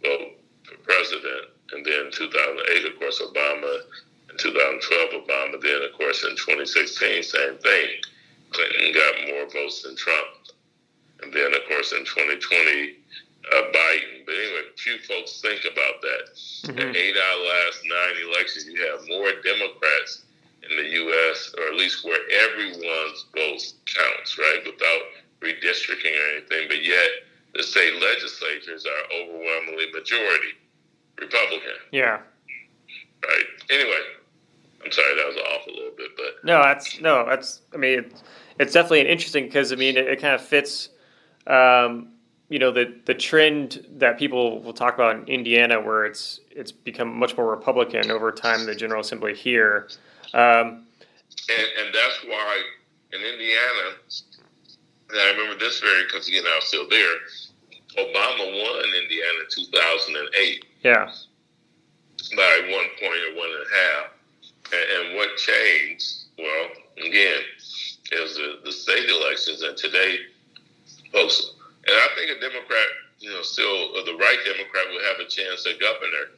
Speaker 2: vote for president. And then 2008, of course, Obama. In 2012, Obama. Then, of course, in 2016, same thing. Clinton got more votes than Trump. And then, of course, in 2020, Biden. But anyway, few folks think about that. In 8 out of the last 9 elections, you have more Democrats in the U.S., or at least where everyone's vote counts, right, without redistricting or anything. But yet, the state legislatures are overwhelmingly majority Republican.
Speaker 1: Yeah.
Speaker 2: Right. Anyway, I'm sorry that was off a little bit, but
Speaker 1: that's. I mean, it's definitely interesting because it kind of fits. The trend that people will talk about in Indiana, where it's become much more Republican over time. The General Assembly here,
Speaker 2: and that's why in Indiana, and I remember this because again I was still there. Obama won Indiana in 2008.
Speaker 1: Yeah.
Speaker 2: By 1 point or 1.5. And what changed? Well, again, it was the state elections, and today, folks, and I think a Democrat, still the right Democrat will have a chance at governor,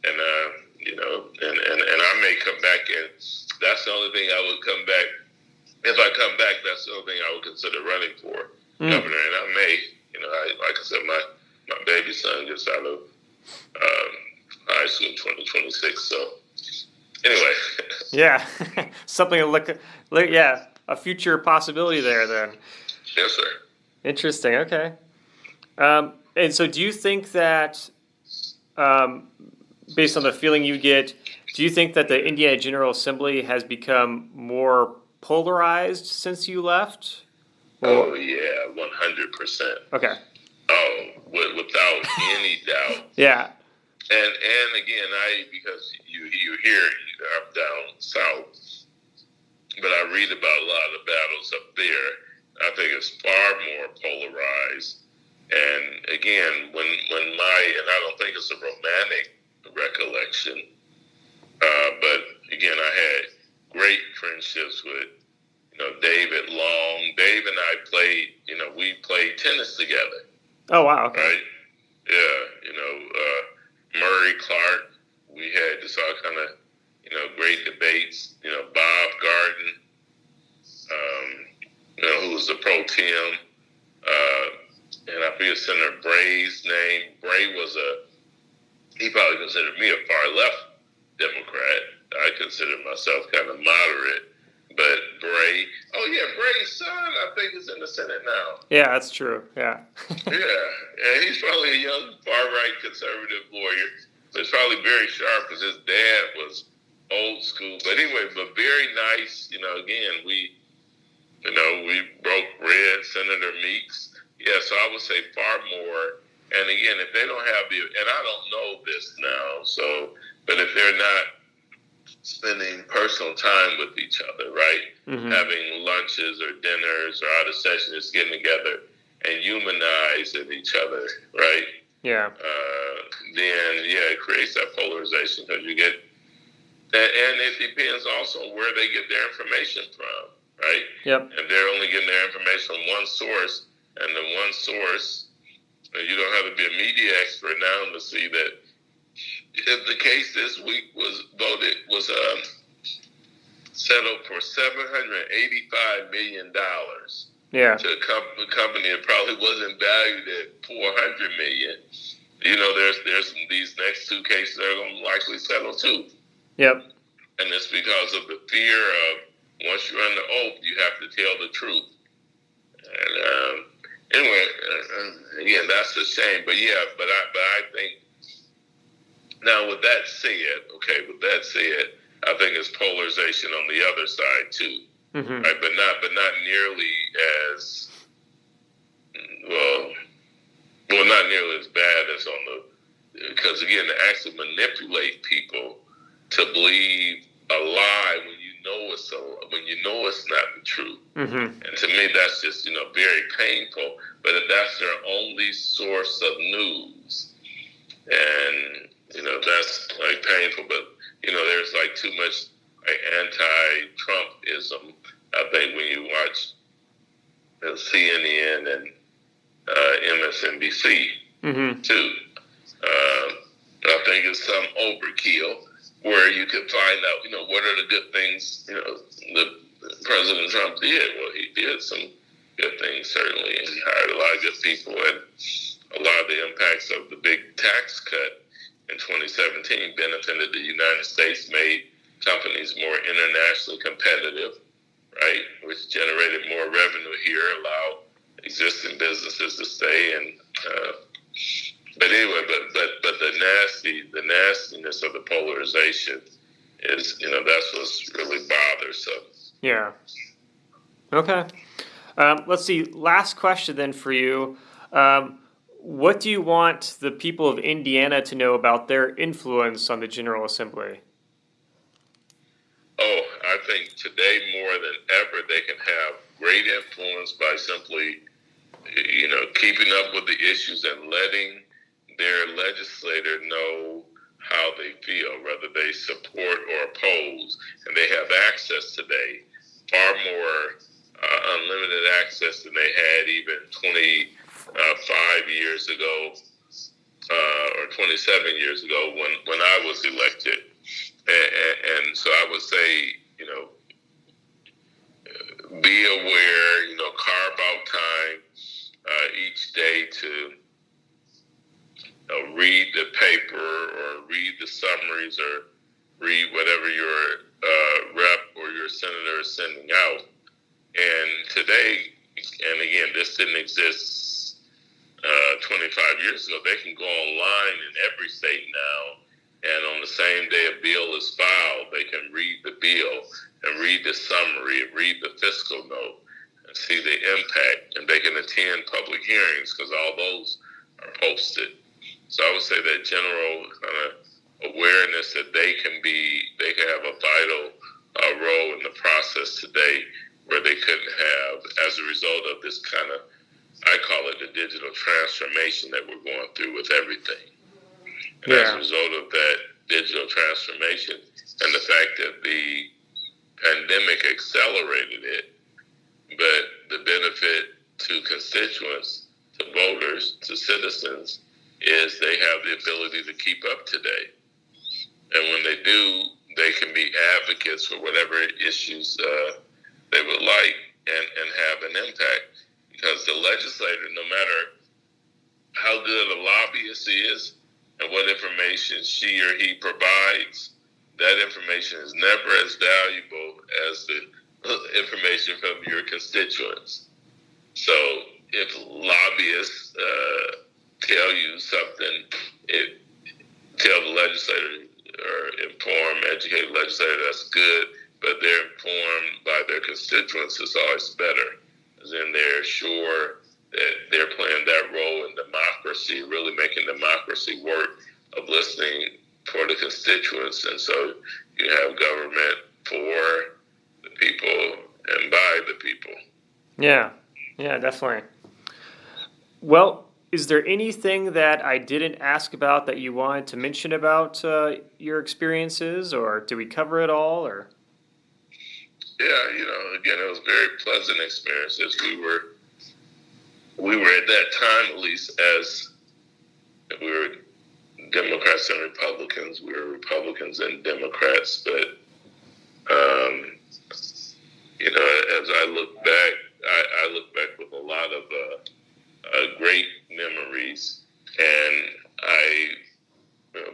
Speaker 2: and and I may come back, and that's the only thing I would come back. If I come back, that's the only thing I would consider running for governor, and I may, like I said, my baby son gets out of high school in 2026, so. Anyway.
Speaker 1: Yeah, something to look. Yeah, a future possibility there then.
Speaker 2: Yes, sir.
Speaker 1: Interesting. Okay. And so, do you think that, based on the feeling you get, do you think that the Indiana General Assembly has become more polarized since you left?
Speaker 2: Oh yeah, 100%.
Speaker 1: Okay.
Speaker 2: Oh, without any doubt.
Speaker 1: Yeah.
Speaker 2: And again, because you hear I'm down south, but I read about a lot of the battles up there. I think it's far more polarized. And again, when and I don't think it's a romantic recollection, but again, I had great friendships with David Long. Dave and I played. We played tennis together.
Speaker 1: Oh wow. Okay.
Speaker 2: Right. Yeah. Murray Clark. We had just all kind of, great debates. Bob Garden, who was the pro tem, and I forget Senator Bray's name. Bray he probably considered me a far left Democrat. I consider myself kind of moderate. But Bray, Bray's son, I think, is in the Senate now.
Speaker 1: Yeah, that's true. Yeah.
Speaker 2: Yeah, and he's probably a young far-right conservative lawyer. But he's probably very sharp because his dad was old school. But anyway, very nice. Again, we broke bread. Senator Meeks. Yeah, so I would say far more. And again, if they don't have and I don't know this now, but if they're not spending personal time with each other, right? Mm-hmm. Having lunches or dinners or out of session, just getting together and humanizing each other, right?
Speaker 1: Yeah.
Speaker 2: Then, it creates that polarization because you get, and it depends also on where they get their information from, right?
Speaker 1: Yep.
Speaker 2: If they're only getting their information from one source, and the one source, you don't have to be a media expert now to see that if the case this week was settled for $785 million.
Speaker 1: Yeah.
Speaker 2: To a company that probably wasn't valued at $400 million. There's these next two cases that are going to likely settle too.
Speaker 1: Yep.
Speaker 2: And it's because of the fear of once you're under oath, you have to tell the truth. And anyway, again, that's a shame. But I think now with that said, I think it's polarization on the other side too. Mm-hmm. Right, but not nearly as not nearly as bad as because again, to actually manipulate people to believe a lie when you know it's not the truth. Mm-hmm. And to me, that's just very painful. But if that's their only source of news, and that's like painful. But there's like too much anti-Trumpism. I think when you watch CNN and MSNBC too, I think it's some overkill where you could find out, what are the good things, that President Trump did. Well, he did some good things, certainly, and he hired a lot of good people, and a lot of the impacts of the big tax cut in 2017 benefited the United States, made companies more internationally competitive, right, which generated more revenue here, allowed existing businesses to stay. And but anyway, but the nastiness of the polarization is, that's what's really bothersome.
Speaker 1: Yeah. Okay. Let's see. Last question then for you. What do you want the people of Indiana to know about their influence on the General Assembly?
Speaker 2: Oh, I think today more than ever they can have great influence by simply, keeping up with the issues and letting their legislator know how they feel, whether they support or oppose. And they have access today far more unlimited access than they had even 25 years ago or 27 years ago when I was elected. And so I would say, be aware, carve out time each day to read the paper or read the summaries or read whatever your rep or your senator is sending out. And today, and again, this didn't exist 25 years ago, they can go online in every state now, and on the same day a bill is filed, they can read the bill and read the summary, and read the fiscal note, and see the impact, and they can attend public hearings because all those are posted. So I would say that general kind of awareness that they can have a vital role in the process today where they couldn't have as a result of this kind of, I call it the digital transformation that we're going through with everything. And as a result of that digital transformation and the fact that the pandemic accelerated it, but the benefit to constituents, to voters, to citizens, is they have the ability to keep up to date. And when they do, they can be advocates for whatever issues they would like and have an impact. Because the legislator, no matter how good a lobbyist is and what information she or he provides, that information is never as valuable as the information from your constituents. So if lobbyists tell you something, tell the legislator or inform, educate the legislator, that's good, but they're informed by their constituents, is always better. As in they're sure that they're playing that role in democracy, really making democracy work, of listening for the constituents. And so you have government for the people and by the people.
Speaker 1: Yeah, definitely. Well, is there anything that I didn't ask about that you wanted to mention about your experiences, or did we cover it all? Or
Speaker 2: yeah, again, it was a very pleasant experiences. We were at that time, at least, as we were Democrats and Republicans. We were Republicans and Democrats, but as I look back, I look back with a lot of great memories, and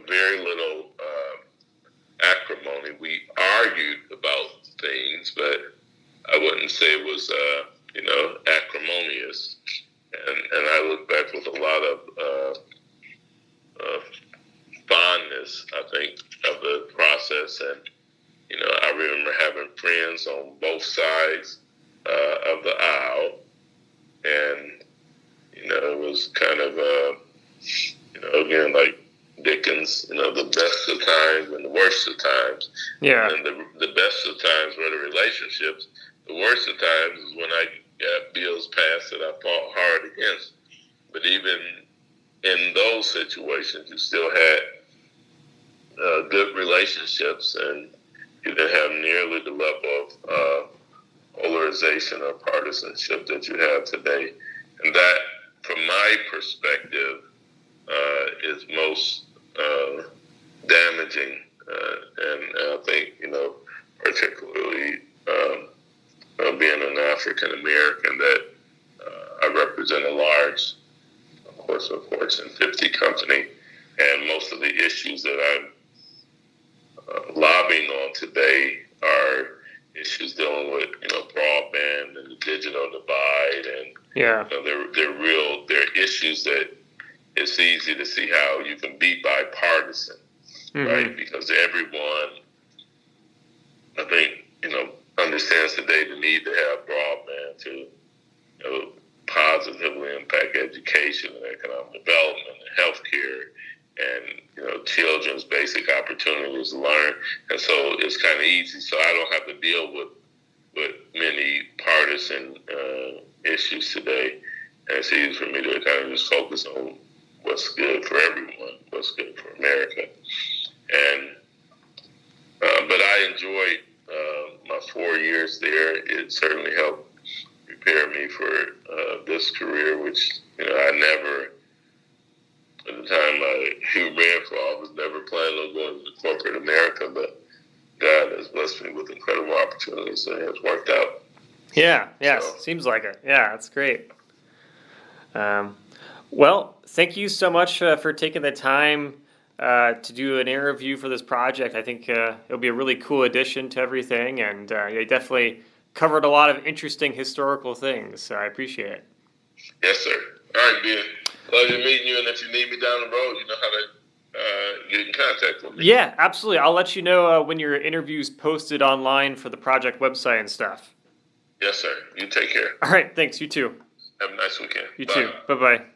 Speaker 2: very little acrimony. We argued about things, but I wouldn't say it was acrimonious. And I look back with a lot of fondness, I think, of the process. And I remember having friends on both sides of the aisle, and it was kind of again, like Dickens, the best of times and the worst of times.
Speaker 1: Yeah.
Speaker 2: And the best of times were the relationships. The worst of times is when I got bills passed that I fought hard against. But even in those situations, you still had good relationships, and you didn't have nearly the level of polarization or partisanship that you have today. And that, from my perspective, is most damaging. And I think, particularly being an African American, that I represent a large, of course, a Fortune 50 company, and most of the issues that I'm lobbying on today are issues dealing with, broadband and the digital divide, and they're issues that it's easy to see how you can be bipartisan, right? Because everyone, I think, understands today the need to have broadband to positively impact education and economic development and healthcare and children's basic opportunities to learn. And so it's kind of easy. So I don't have to deal with many partisan issues today. And it's easy for me to kind of just focus on what's good for everyone, what's good for America. And but I enjoyed my 4 years there. It certainly helped prepare me for this career, which I never, at the time I ran for office, never planned on going to corporate America, but God has blessed me with incredible opportunities, and it's worked out.
Speaker 1: Yeah,
Speaker 2: So,
Speaker 1: seems like it. Yeah, that's great. Well, thank you so much for taking the time to do an interview for this project. I think it'll be a really cool addition to everything, and you definitely covered a lot of interesting historical things, so I appreciate it.
Speaker 2: Yes, sir. All right, Ben. Pleasure meeting you, and if you need me down the road, you know how to get in contact with me.
Speaker 1: Yeah, absolutely. I'll let you know when your interview's posted online for the project website and stuff.
Speaker 2: Yes, sir. You take care.
Speaker 1: All right, thanks. You too.
Speaker 2: Have a nice weekend.
Speaker 1: You
Speaker 2: Bye.
Speaker 1: too. Bye-bye.